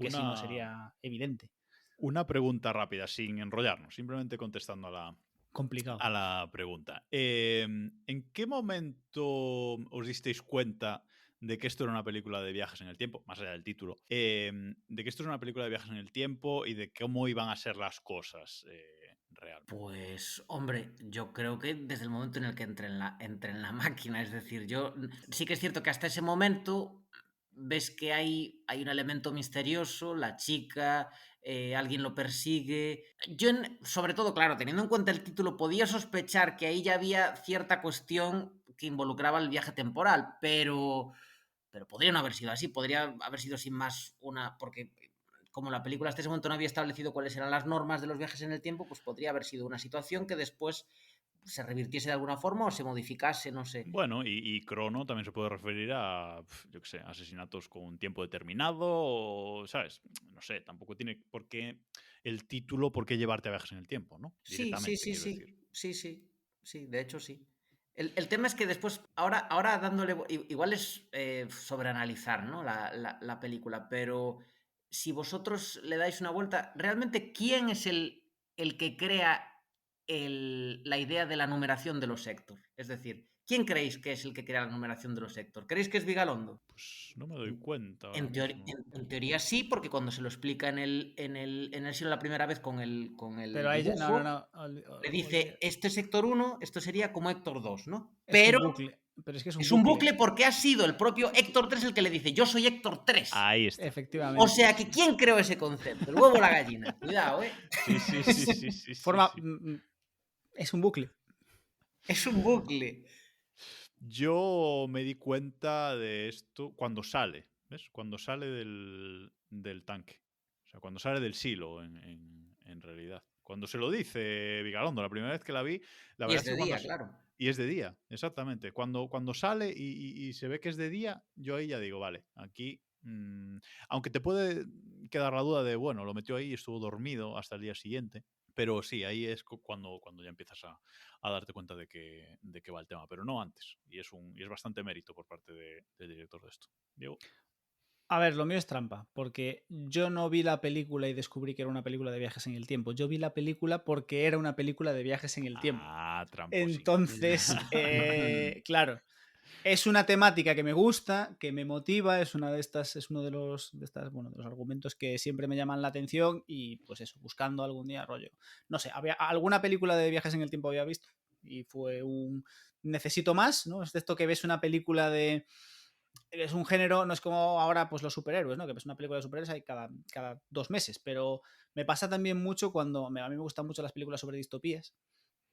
si no sería evidente. Una pregunta rápida, sin enrollarnos, simplemente contestando Complicado. a la pregunta. ¿En qué momento os disteis cuenta de que esto era una película de viajes en el tiempo, más allá del título, de que esto era una película de viajes en el tiempo y de cómo iban a ser las cosas realmente? Pues, hombre, yo creo que desde el momento en el que entre en la máquina, es decir, yo sí que es cierto que hasta ese momento ves que hay un elemento misterioso, la chica, alguien lo persigue. Yo, sobre todo, claro, teniendo en cuenta el título, podía sospechar que ahí ya había cierta cuestión que involucraba el viaje temporal, pero podría no haber sido así, podría haber sido sin más porque como la película hasta ese momento no había establecido cuáles eran las normas de los viajes en el tiempo, pues podría haber sido una situación que después se revirtiese de alguna forma o se modificase, no sé. Bueno, y crono también se puede referir a, yo qué sé, asesinatos con un tiempo determinado, o, ¿sabes? No sé, tampoco tiene por qué el título, por qué llevarte a viajes en el tiempo, ¿no? Sí, de hecho sí. El tema es que después, ahora dándole, igual es sobreanalizar, ¿no? la película, pero si vosotros le dais una vuelta, realmente, ¿quién es el que crea la idea de la numeración de los Héctor? Es decir, ¿quién creéis que es el que crea la numeración de los Héctor? ¿Creéis que es Vigalondo? Pues no me doy cuenta ahora En teoría sí, porque cuando se lo explica en el Silo la primera vez con el pero ahí dibujo, no. le dice, este es Héctor 1, esto sería como Héctor 2, ¿no? Pero es que es un bucle porque ha sido el propio Héctor 3 el que le dice, yo soy Héctor 3. Ahí está. Efectivamente. O sea que, ¿quién creó ese concepto? El huevo o la gallina. Cuidado, ¿eh? Sí. Forma... Es un bucle. Es un bucle. Yo me di cuenta de esto cuando sale, ¿ves? Cuando sale del tanque. O sea, cuando sale del silo, en realidad. Cuando se lo dice Vigalondo, la primera vez que la vi, la verdad es de día, claro. Y es de día, exactamente. Cuando sale y se ve que es de día, yo ahí ya digo, vale, aquí... aunque te puede quedar la duda de, bueno, lo metió ahí y estuvo dormido hasta el día siguiente. Pero sí, ahí es cuando ya empiezas a darte cuenta de que va el tema, pero no antes. Y es bastante mérito por parte del director de esto. Diego. A ver, lo mío es trampa, porque yo no vi la película y descubrí que era una película de viajes en el tiempo. Yo vi la película porque era una película de viajes en el tiempo. Ah, tramposín. Entonces, claro, es una temática que me gusta, que me motiva, es una de estas, es uno de los, bueno, de los argumentos que siempre me llaman la atención y pues eso, buscando algún día rollo. No sé, alguna película de viajes en el tiempo había visto y fue un necesito más, ¿no? Es de esto que ves una película de... Es un género, no es como ahora pues los superhéroes, ¿no? Que ves una película de superhéroes hay cada 2 meses, pero me pasa también mucho cuando... A mí me gustan mucho las películas sobre distopías.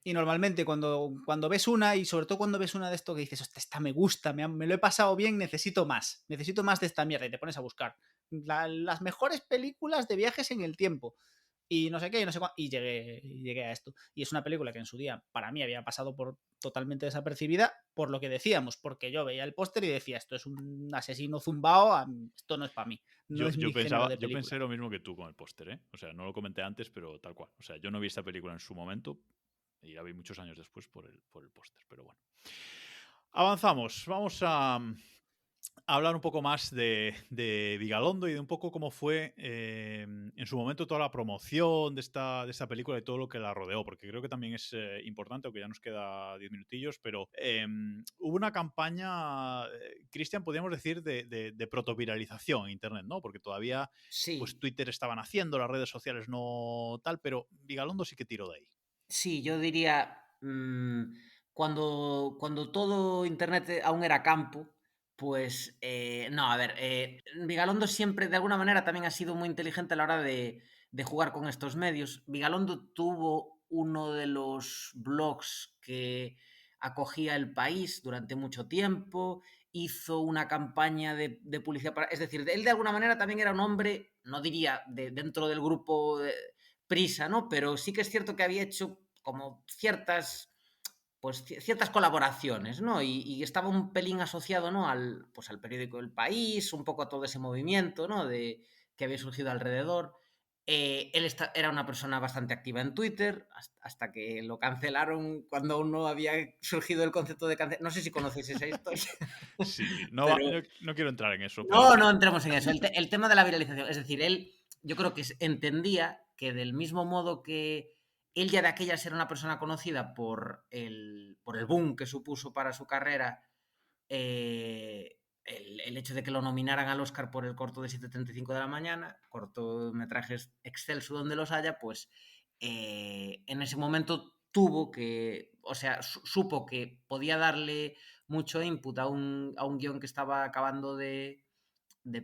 Y normalmente cuando ves una, y sobre todo cuando ves una de esto que dices, hostia, esta me gusta, me lo he pasado bien, necesito más de esta mierda, y te pones a buscar las mejores películas de viajes en el tiempo. Y no sé qué, y no sé cuánto, y llegué a esto. Y es una película que en su día, para mí, había pasado por totalmente desapercibida, por lo que decíamos, porque yo veía el póster y decía, esto es un asesino zumbao, esto no es para mí, no es mi género de película. Yo pensé lo mismo que tú con el póster, ¿eh? O sea, no lo comenté antes, pero tal cual. O sea, yo no vi esta película en su momento y la vi muchos años después por el póster, pero bueno. Avanzamos. Vamos a hablar un poco más de Vigalondo y de un poco cómo fue en su momento toda la promoción de esta película y todo lo que la rodeó, porque creo que también es importante, aunque ya nos queda 10 minutillos, pero hubo una campaña, Cristian, podríamos decir, de protoviralización en Internet, ¿no? Porque todavía pues, Sí, Twitter estaban haciendo, las redes sociales no tal, pero Vigalondo sí que tiró de ahí. sí, yo diría, cuando todo Internet aún era campo, pues no, a ver, Vigalondo siempre de alguna manera también ha sido muy inteligente a la hora de jugar con estos medios. Vigalondo tuvo uno de los blogs que acogía El País durante mucho tiempo, hizo una campaña de publicidad para... Es decir, él de alguna manera también era un hombre, no diría dentro del grupo Prisa, ¿no? Pero sí que es cierto que había hecho como ciertas colaboraciones, ¿no? Y estaba un pelín asociado, ¿no? Al periódico El País, un poco a todo ese movimiento, ¿no? Que había surgido alrededor. Era una persona bastante activa en Twitter, hasta que lo cancelaron cuando aún no había surgido el concepto de cancelación. No sé si conocéis esa historia. Sí, Pero no quiero entrar en eso, pero no, sí. no entremos en eso. El tema de la viralización, es decir, él, yo creo que entendía que del mismo modo que él ya de aquellas era una persona conocida por el boom que supuso para su carrera el hecho de que lo nominaran al Oscar por el corto de 7:35 de la mañana, cortometrajes excelso donde los haya, pues en ese momento supo que podía darle mucho input a un guión que estaba acabando de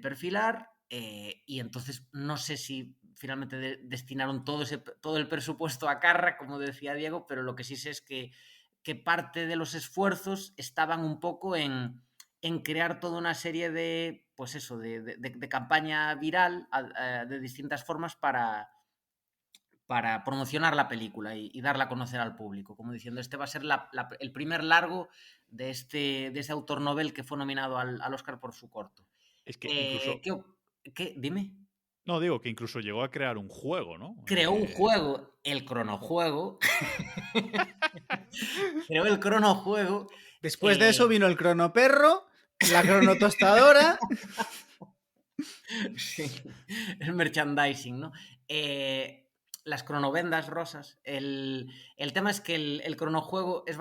perfilar y entonces no sé si finalmente destinaron todo el presupuesto a Carra, como decía Diego, pero lo que sí sé es que parte de los esfuerzos estaban un poco en crear toda una serie de, pues eso, de campaña viral de distintas formas para promocionar la película y darla a conocer al público, como diciendo, este va a ser el primer largo de ese autor novel que fue nominado al Oscar por su corto. Es que incluso, Dime. no digo que incluso llegó a crear un juego, ¿no? Creó un juego, el cronojuego. Creó el cronojuego. Después de eso vino el cronoperro, la cronotostadora. Sí, el merchandising, ¿no? Las cronovendas rosas. El tema es que el cronojuego es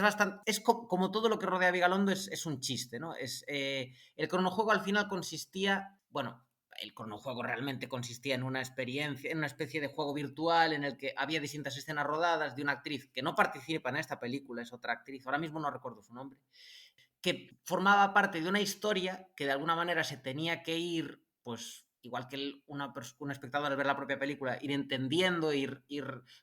bastante. Como todo lo que rodea a Vigalondo, es un chiste, ¿no? El cronojuego al final consistía. Bueno, el cronojuego realmente consistía en una experiencia, en una especie de juego virtual en el que había distintas escenas rodadas de una actriz que no participa en esta película, es otra actriz, ahora mismo no recuerdo su nombre, que formaba parte de una historia que de alguna manera se tenía que ir, pues igual que un espectador al ver la propia película, ir entendiendo, ir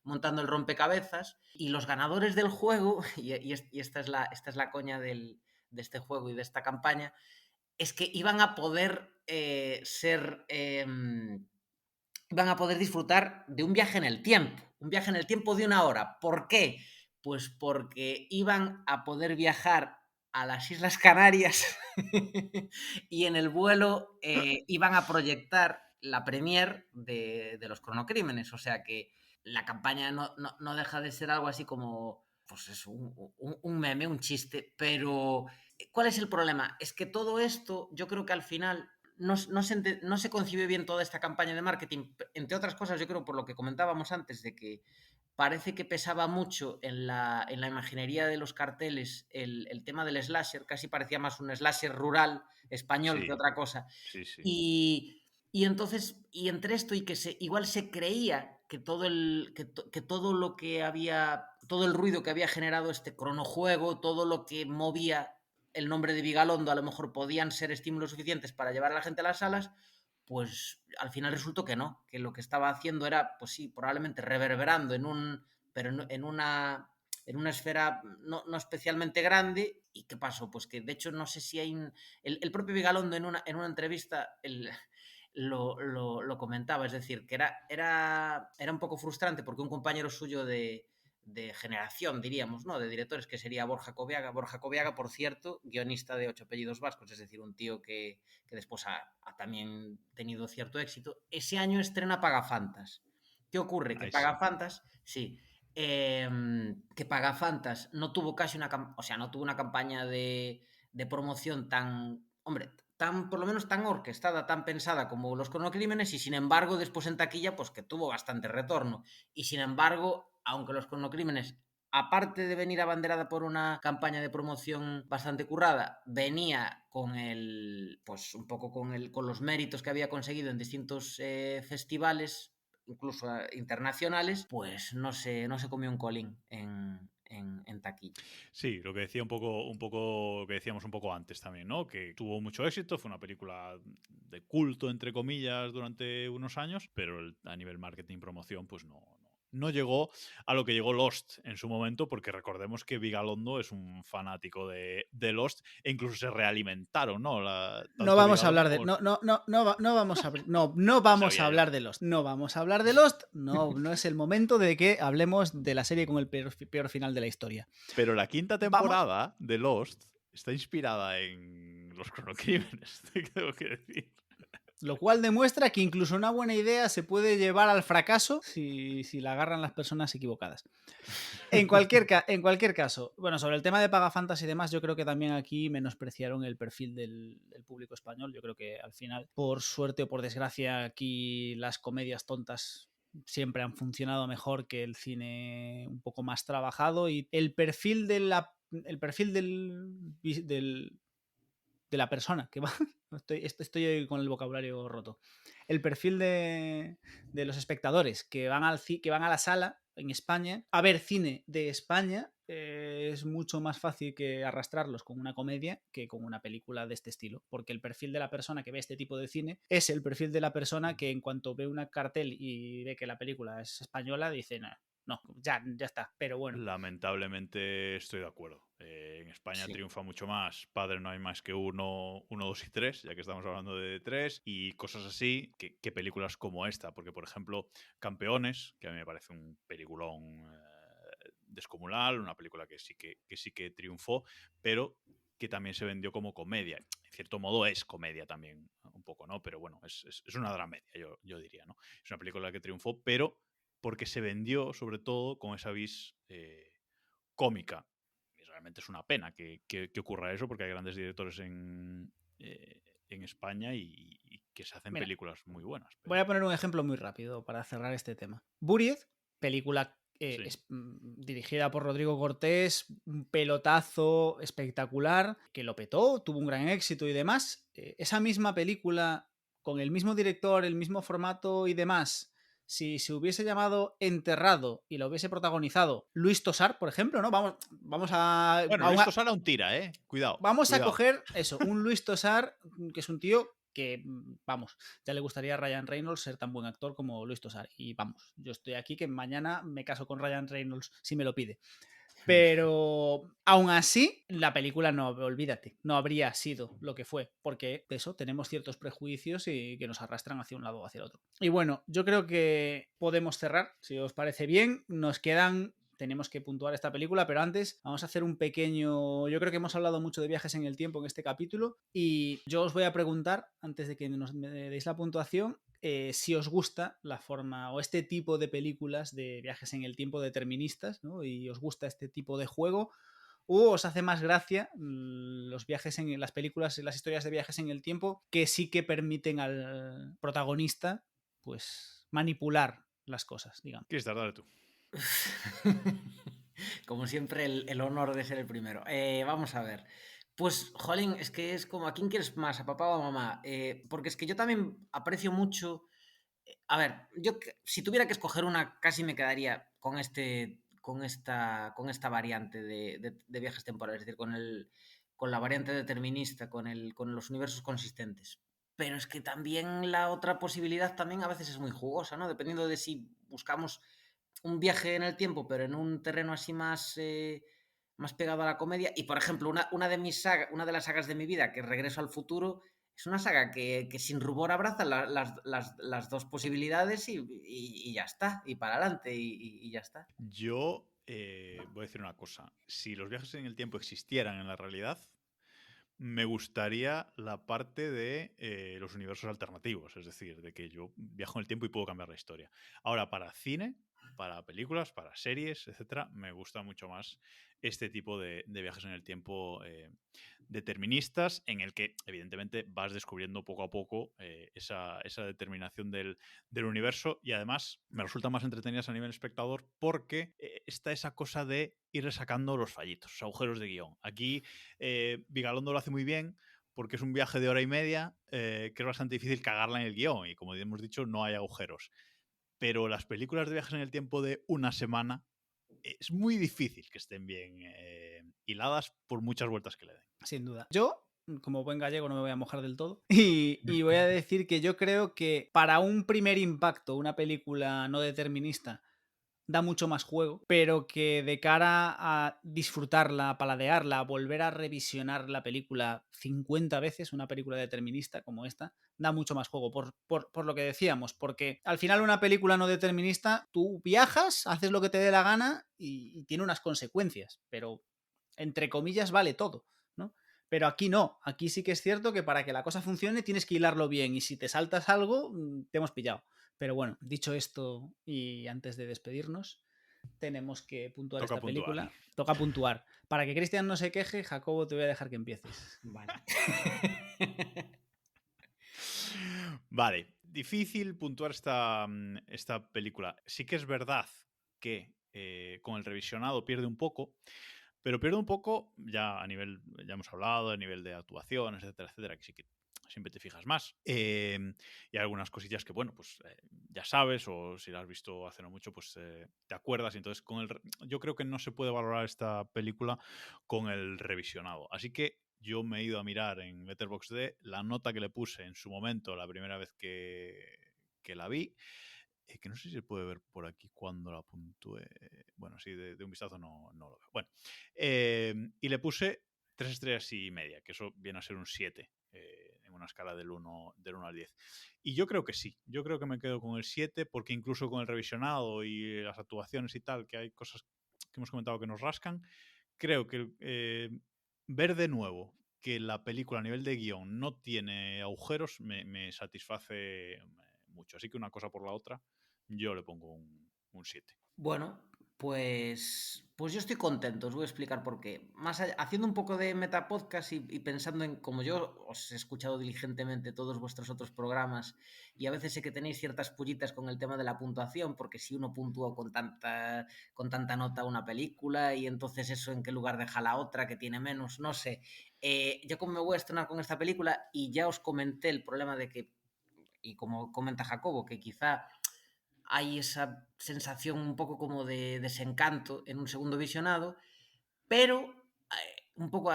montando el rompecabezas, y los ganadores del juego, y esta es la coña de este juego y de esta campaña, es que iban a poder iban a poder disfrutar de un viaje en el tiempo de 1 hora. ¿Por qué? Pues porque iban a poder viajar a las Islas Canarias y en el vuelo iban a proyectar la premier de los cronocrímenes. O sea que la campaña no deja de ser algo así como, pues es un meme, un chiste, pero ¿cuál es el problema? Es que todo esto, yo creo que al final no se concibe bien toda esta campaña de marketing, entre otras cosas, yo creo por lo que comentábamos antes, de que parece que pesaba mucho en la imaginería de los carteles el tema del slasher, casi parecía más un slasher rural español que Sí, otra cosa. sí, sí. Y entonces, y entre esto y que igual se creía que todo lo que había, todo el ruido que había generado este cronojuego, todo lo que movía el nombre de Vigalondo, a lo mejor podían ser estímulos suficientes para llevar a la gente a las salas, pues al final resultó que no, que lo que estaba haciendo era, pues sí, probablemente reverberando pero en una esfera no especialmente grande. ¿Y qué pasó? Pues que de hecho no sé si hay el propio Vigalondo en una entrevista lo comentaba, es decir, que era un poco frustrante porque un compañero suyo de generación, diríamos, ¿no? De directores, que sería Borja Cobiaga, por cierto, guionista de 8 apellidos vascos, es decir, un tío que después ha también tenido cierto éxito. Ese año estrena Pagafantas. ¿Qué ocurre? Que Ahí sí. Pagafantas, sí, que Pagafantas no tuvo casi no tuvo una campaña de promoción tan, hombre, por lo menos tan orquestada, tan pensada como los Cronocrímenes, y sin embargo después en taquilla pues que tuvo bastante retorno. Y sin embargo, aunque los Cronocrímenes, aparte de venir abanderada por una campaña de promoción bastante currada, venía con pues un poco con los méritos que había conseguido en distintos festivales, incluso internacionales, pues no se comió un colín en taquilla. Sí, lo que decía un poco que decíamos un poco antes también, ¿no? Que tuvo mucho éxito, fue una película de culto, entre comillas, durante unos años, pero a nivel marketing y promoción, pues no llegó a lo que llegó Lost en su momento, porque recordemos que Vigalondo es un fanático de Lost e incluso se realimentaron, ¿no? No Tanto vamos a hablar Vigalondo de. como... No vamos a. No vamos a Sabía yo. hablar de Lost. No vamos a hablar de Lost. No es el momento de que hablemos de la serie con el peor final de la historia. Pero la quinta Vamos. temporada de Lost está inspirada en los Cronocrímenes, tengo que decir. Lo cual demuestra que incluso una buena idea se puede llevar al fracaso si la agarran las personas equivocadas. En cualquier caso, bueno, sobre el tema de Pagafantas y demás, yo creo que también aquí menospreciaron el perfil del público español. Yo creo que al final, por suerte o por desgracia, aquí las comedias tontas siempre han funcionado mejor que el cine un poco más trabajado, y el perfil de la persona que va. Estoy con el vocabulario roto. El perfil de los espectadores que van a la sala en España a ver cine de España, es mucho más fácil que arrastrarlos con una comedia que con una película de este estilo, porque el perfil de la persona que ve este tipo de cine es el perfil de la persona que en cuanto ve una cartel y ve que la película es española dice no, ya está, pero bueno. Lamentablemente estoy de acuerdo. En España Sí. triunfa mucho más Padre no hay más que uno, 2 y 3, ya que estamos hablando de 3, y cosas así, que películas como esta. Porque, por ejemplo, Campeones, que a mí me parece un peliculón descomunal, una película que sí que triunfó, pero que también se vendió como comedia. En cierto modo es comedia también, un poco, ¿no? Pero bueno, es una dramedia, yo diría, ¿no? Es una película que triunfó, pero porque se vendió sobre todo con esa vis cómica. Y realmente es una pena que ocurra eso, porque hay grandes directores en España y que se hacen Mira, películas muy buenas. Pero... voy a poner un ejemplo muy rápido para cerrar este tema. Buried, película Sí. dirigida por Rodrigo Cortés, un pelotazo espectacular, que lo petó, tuvo un gran éxito y demás. Esa misma película, con el mismo director, el mismo formato y demás, si se hubiese llamado Enterrado y lo hubiese protagonizado Luis Tosar, por ejemplo, ¿no? Vamos a... Bueno, Luis Tosar a un tira, ¿eh? Cuidado. Vamos a coger eso, un Luis Tosar, que es un tío que, vamos, ya le gustaría a Ryan Reynolds ser tan buen actor como Luis Tosar. Y vamos, yo estoy aquí que mañana me caso con Ryan Reynolds si me lo pide. Pero aún así, la película no, olvídate, no habría sido lo que fue, porque de eso tenemos ciertos prejuicios y que nos arrastran hacia un lado o hacia el otro. Y bueno, yo creo que podemos cerrar, si os parece bien. Nos quedan... Tenemos que puntuar esta película, pero antes vamos a hacer un pequeño... Yo creo que hemos hablado mucho de viajes en el tiempo en este capítulo, y yo os voy a preguntar, antes de que me deis la puntuación, si os gusta la forma o este tipo de películas de viajes en el tiempo deterministas, ¿no? Y os gusta este tipo de juego, o os hace más gracia los viajes en las películas, las historias de viajes en el tiempo que sí que permiten al protagonista pues manipular las cosas, digamos. Cristian, dale tú. Como siempre, el honor de ser el primero. Vamos a ver. Pues, jolín, es que es como, ¿a quién quieres más? ¿A papá o a mamá? Porque es que yo también aprecio mucho. A ver, si tuviera que escoger una, casi me quedaría con esta variante de viajes temporales, es decir, con la variante determinista, con los universos consistentes. Pero es que también la otra posibilidad también a veces es muy jugosa, ¿no? Dependiendo de si buscamos un viaje en el tiempo, pero en un terreno así más pegado a la comedia. Y, por ejemplo, una de las sagas de mi vida, que es Regreso al Futuro, es una saga que sin rubor abraza las dos posibilidades y ya está, y para adelante y ya está. Yo voy a decir una cosa. Si los viajes en el tiempo existieran en la realidad, me gustaría la parte de los universos alternativos, es decir, de que yo viajo en el tiempo y puedo cambiar la historia. Ahora, para cine, para películas, para series, etcétera, me gusta mucho más este tipo de viajes en el tiempo deterministas, en el que evidentemente vas descubriendo poco a poco esa determinación del universo, y además me resultan más entretenidas a nivel espectador porque está esa cosa de ir sacando los fallitos, los agujeros de guión. Aquí Vigalondo lo hace muy bien porque es un viaje de hora y media que es bastante difícil cagarla en el guión y, como hemos dicho, no hay agujeros. Pero las películas de viajes en el tiempo de una semana es muy difícil que estén bien hiladas por muchas vueltas que le den. Sin duda. Yo, como buen gallego, no me voy a mojar del todo. Y voy a decir que yo creo que para un primer impacto, una película no determinista da mucho más juego, pero que de cara a disfrutarla, a paladearla, a volver a revisionar la película 50 veces, una película determinista como esta, da mucho más juego, por lo que decíamos, porque al final una película no determinista, tú viajas, haces lo que te dé la gana y tiene unas consecuencias, pero entre comillas vale todo, ¿no? Pero aquí no, aquí sí que es cierto que para que la cosa funcione tienes que hilarlo bien y si te saltas algo, te hemos pillado. Pero bueno, dicho esto y antes de despedirnos, tenemos que puntuar Toca esta puntuar. película. Toca puntuar. Para que Cristian no se queje, Jacobo, te voy a dejar que empieces. Vale. Vale, difícil puntuar esta película. Sí que es verdad que con el revisionado pierde un poco, pero pierde un poco ya a nivel, ya hemos hablado, a nivel de actuación, etcétera, etcétera, que sí que siempre te fijas más. Y hay algunas cosillas que, bueno, pues ya sabes, o si la has visto hace no mucho, pues te acuerdas. Y entonces, yo creo que no se puede valorar esta película con el revisionado. Así que yo me he ido a mirar en Letterboxd la nota que le puse en su momento, la primera vez que la vi. Que no sé si se puede ver por aquí cuando la puntué. Bueno, sí, de un vistazo no lo veo. Bueno, y le puse 3 estrellas y media, que eso viene a ser un 7 en una escala del 1 al 10. Y yo creo que sí, yo creo que me quedo con el 7 porque incluso con el revisionado y las actuaciones y tal, que hay cosas que hemos comentado que nos rascan, creo que ver de nuevo que la película a nivel de guión no tiene agujeros me satisface mucho. Así que una cosa por la otra, yo le pongo un 7. Bueno, pues yo estoy contento, os voy a explicar por qué. Haciendo un poco de metapodcast y pensando en como yo os he escuchado diligentemente todos vuestros otros programas y a veces sé que tenéis ciertas pullitas con el tema de la puntuación, porque si uno puntúa con tanta nota una película y entonces eso en qué lugar deja la otra que tiene menos, no sé. Yo como me voy a estrenar con esta película y ya os comenté el problema de que, y como comenta Jacobo, que quizá hay esa sensación un poco como de desencanto en un segundo visionado, pero un poco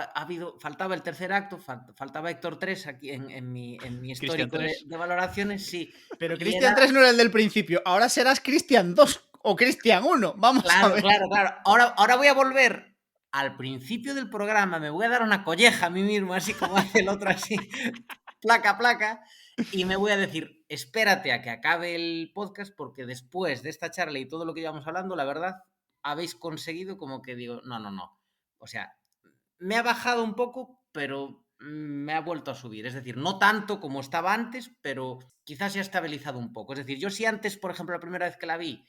faltaba el tercer acto, faltaba Héctor 3 aquí en mi histórico de valoraciones, sí. Pero Cristian 3 no era el del principio, ahora serás Cristian 2 o Cristian 1, vamos a ver. Claro. Ahora voy a volver al principio del programa, me voy a dar una colleja a mí mismo, así como hace el otro, así, placa, y me voy a decir, espérate a que acabe el podcast, porque después de esta charla y todo lo que llevamos hablando, la verdad, habéis conseguido como que digo, no. O sea, me ha bajado un poco, pero me ha vuelto a subir. Es decir, no tanto como estaba antes, pero quizás se ha estabilizado un poco. Es decir, yo si antes, por ejemplo, la primera vez que la vi,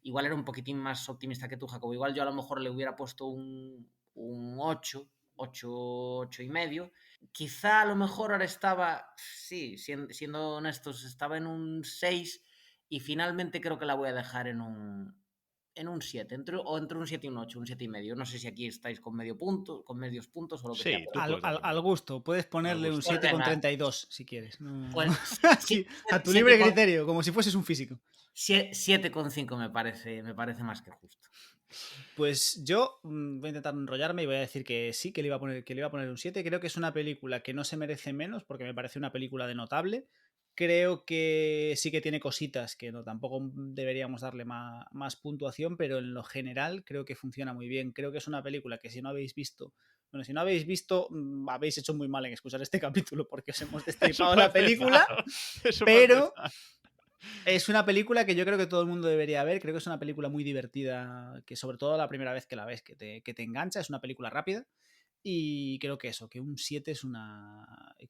igual era un poquitín más optimista que tú, Jacobo. Igual yo a lo mejor le hubiera puesto un 8 y medio. Quizá a lo mejor ahora estaba, sí, siendo honestos, estaba en un 6 y finalmente creo que la voy a dejar en un 7, entre un 7 y un 8, un 7 y medio. No sé si aquí estáis con medio punto, con medios puntos o lo que Sí, sea. tú Pero... puedes darle Al gusto, puedes ponerle un gusto. 7,32 si quieres. No- Pues, Aquí, a tu libre criterio, como si fueses un físico. 7,5 me parece más que justo. Pues yo voy a intentar enrollarme y voy a decir que sí, que le iba a poner un 7. Creo que es una película que no se merece menos porque me parece una película de notable. Creo que sí que tiene cositas que no tampoco deberíamos darle más puntuación, pero en lo general creo que funciona muy bien. Creo que es una película que si no habéis visto, habéis hecho muy mal en escuchar este capítulo porque os hemos destripado la película, pero es una película que yo creo que todo el mundo debería ver. Creo que es una película muy divertida, que sobre todo la primera vez que la ves, que te engancha. Es una película rápida y creo que eso, que un 7 es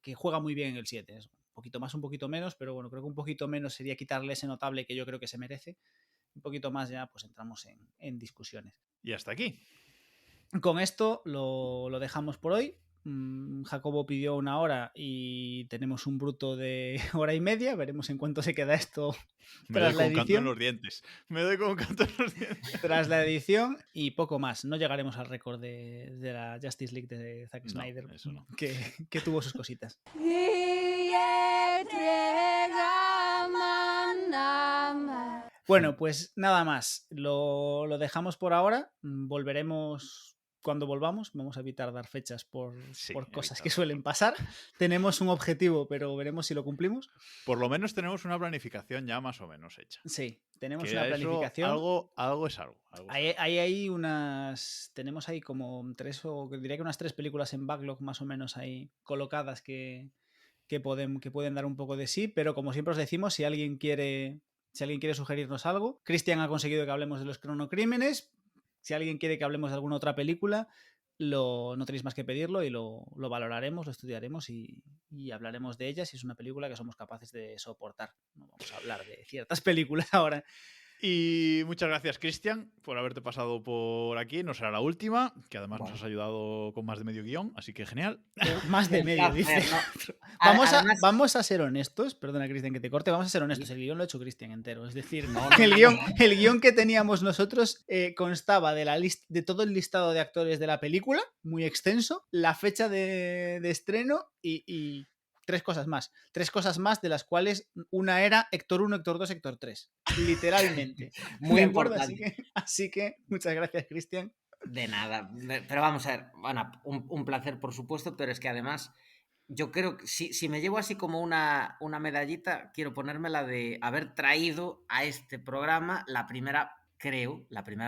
que juega muy bien el 7. Es un poquito más, un poquito menos, pero bueno, creo que un poquito menos sería quitarle ese notable que yo creo que se merece. Un poquito más ya pues entramos en discusiones. Y hasta aquí. Con esto lo dejamos por hoy. Jacobo pidió 1 hora y tenemos un bruto de 1 hora y media. Veremos en cuánto se queda esto Me doy tras con la un canto en edición. los dientes. Me doy con un canto en los dientes. Tras la edición y poco más. No llegaremos al récord de la Justice League de Zack No, Snyder, eso no. que tuvo sus cositas. Bueno, pues nada más. Lo dejamos por ahora. Volveremos cuando volvamos. Vamos a evitar dar fechas por cosas que suelen pasar. Tenemos un objetivo, pero veremos si lo cumplimos. Por lo menos tenemos una planificación ya más o menos hecha. Sí, tenemos Que una eso, planificación. algo es algo. Hay unas. Tenemos ahí como diría que unas 3 películas en backlog más o menos ahí colocadas que pueden dar un poco de sí, pero como siempre os decimos, si alguien quiere sugerirnos algo, Cristian ha conseguido que hablemos de los cronocrímenes. Si alguien quiere que hablemos de alguna otra película, no tenéis más que pedirlo y lo valoraremos, lo estudiaremos y hablaremos de ella si es una película que somos capaces de soportar. No vamos a hablar de ciertas películas ahora. Y muchas gracias, Cristian, por haberte pasado por aquí. No será la última, que además nos has ayudado con más de medio guión, así que genial. Más de medio, dice. Vamos a ser honestos. Perdona, Cristian, que te corte. Vamos a ser honestos. El guión lo ha hecho Cristian entero. Es decir, el guión que teníamos nosotros constaba de todo el listado de actores de la película, muy extenso, la fecha de estreno y 3 cosas más. 3 cosas más, de las cuales una era Héctor 1, Héctor 2, Héctor 3. Literalmente. Muy importante. Así que muchas gracias, Cristian. De nada. Pero vamos a ver, bueno, un placer, por supuesto, pero es que además yo creo que si me llevo así como una medallita, quiero ponérmela de haber traído a este programa la primera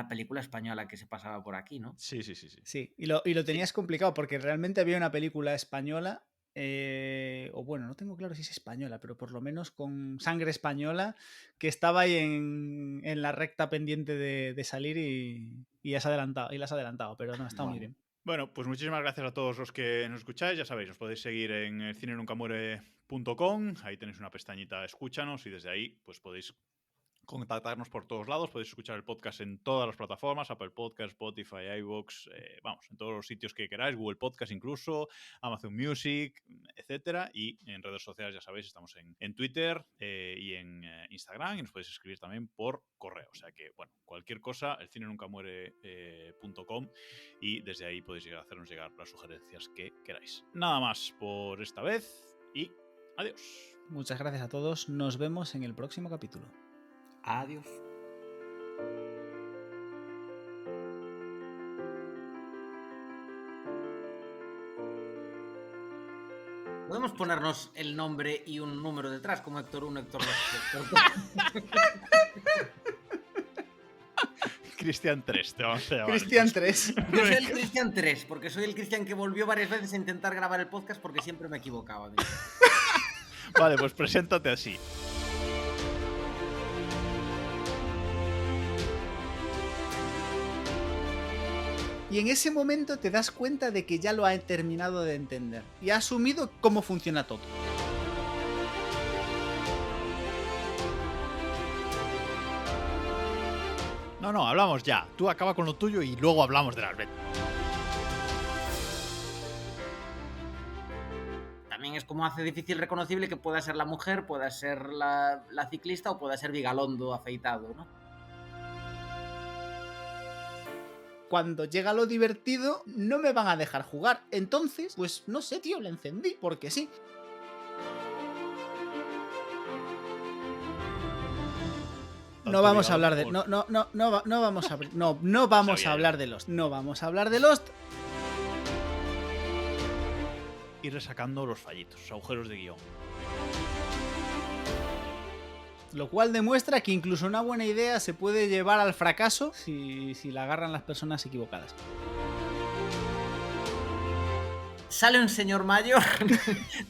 película española que se pasaba por aquí, ¿no? Sí. Sí, y lo tenías complicado porque realmente había una película española, o bueno, no tengo claro si es española, pero por lo menos con sangre española, que estaba ahí en la recta pendiente de salir y has adelantado, pero no, está muy bien. Bueno, pues muchísimas gracias a todos los que nos escucháis. Ya sabéis, os podéis seguir en cineNuncaMuere.com. Ahí tenéis una pestañita Escúchanos y desde ahí pues podéis contactarnos por todos lados. Podéis escuchar el podcast en todas las plataformas: Apple Podcast, Spotify, iVoox, en todos los sitios que queráis, Google Podcast incluso, Amazon Music, etcétera. Y en redes sociales, ya sabéis, estamos en Twitter y en Instagram, y nos podéis escribir también por correo. O sea que, bueno, cualquier cosa, elcineNuncaMuere.com, y desde ahí podéis hacernos llegar las sugerencias que queráis. Nada más por esta vez y adiós. Muchas gracias a todos. Nos vemos en el próximo capítulo. Adiós. Podemos ponernos el nombre y un número detrás, como Héctor 1, Héctor 2, Héctor 2. Cristian 3, te vamos a llamar. Cristian 3. Yo soy el Cristian 3, porque soy el Cristian que volvió varias veces a intentar grabar el podcast porque siempre me equivocaba. Vale, pues preséntate así. Y en ese momento te das cuenta de que ya lo ha terminado de entender y ha asumido cómo funciona todo. No, hablamos ya. Tú acaba con lo tuyo y luego hablamos de las betas. También es como hace difícil reconocible que pueda ser la mujer, pueda ser la ciclista o pueda ser Vigalondo afeitado, ¿no? Cuando llega lo divertido, no me van a dejar jugar. Entonces, pues no sé, tío, le encendí, porque sí. No vamos a hablar de... No vamos a... No vamos a hablar de Lost. No vamos a hablar de Lost. Ir resacando los fallitos, los agujeros de guión. Lo cual demuestra que incluso una buena idea se puede llevar al fracaso si la agarran las personas equivocadas. Sale un señor mayor,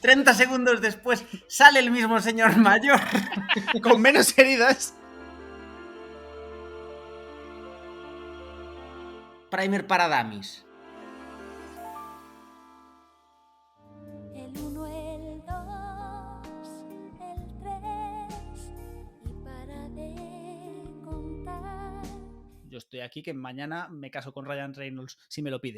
30 segundos después sale el mismo señor mayor. Con menos heridas. Primer para Damis. El 1, el 2, el 3 y para de contar. Yo estoy aquí que mañana me caso con Ryan Reynolds si me lo pide.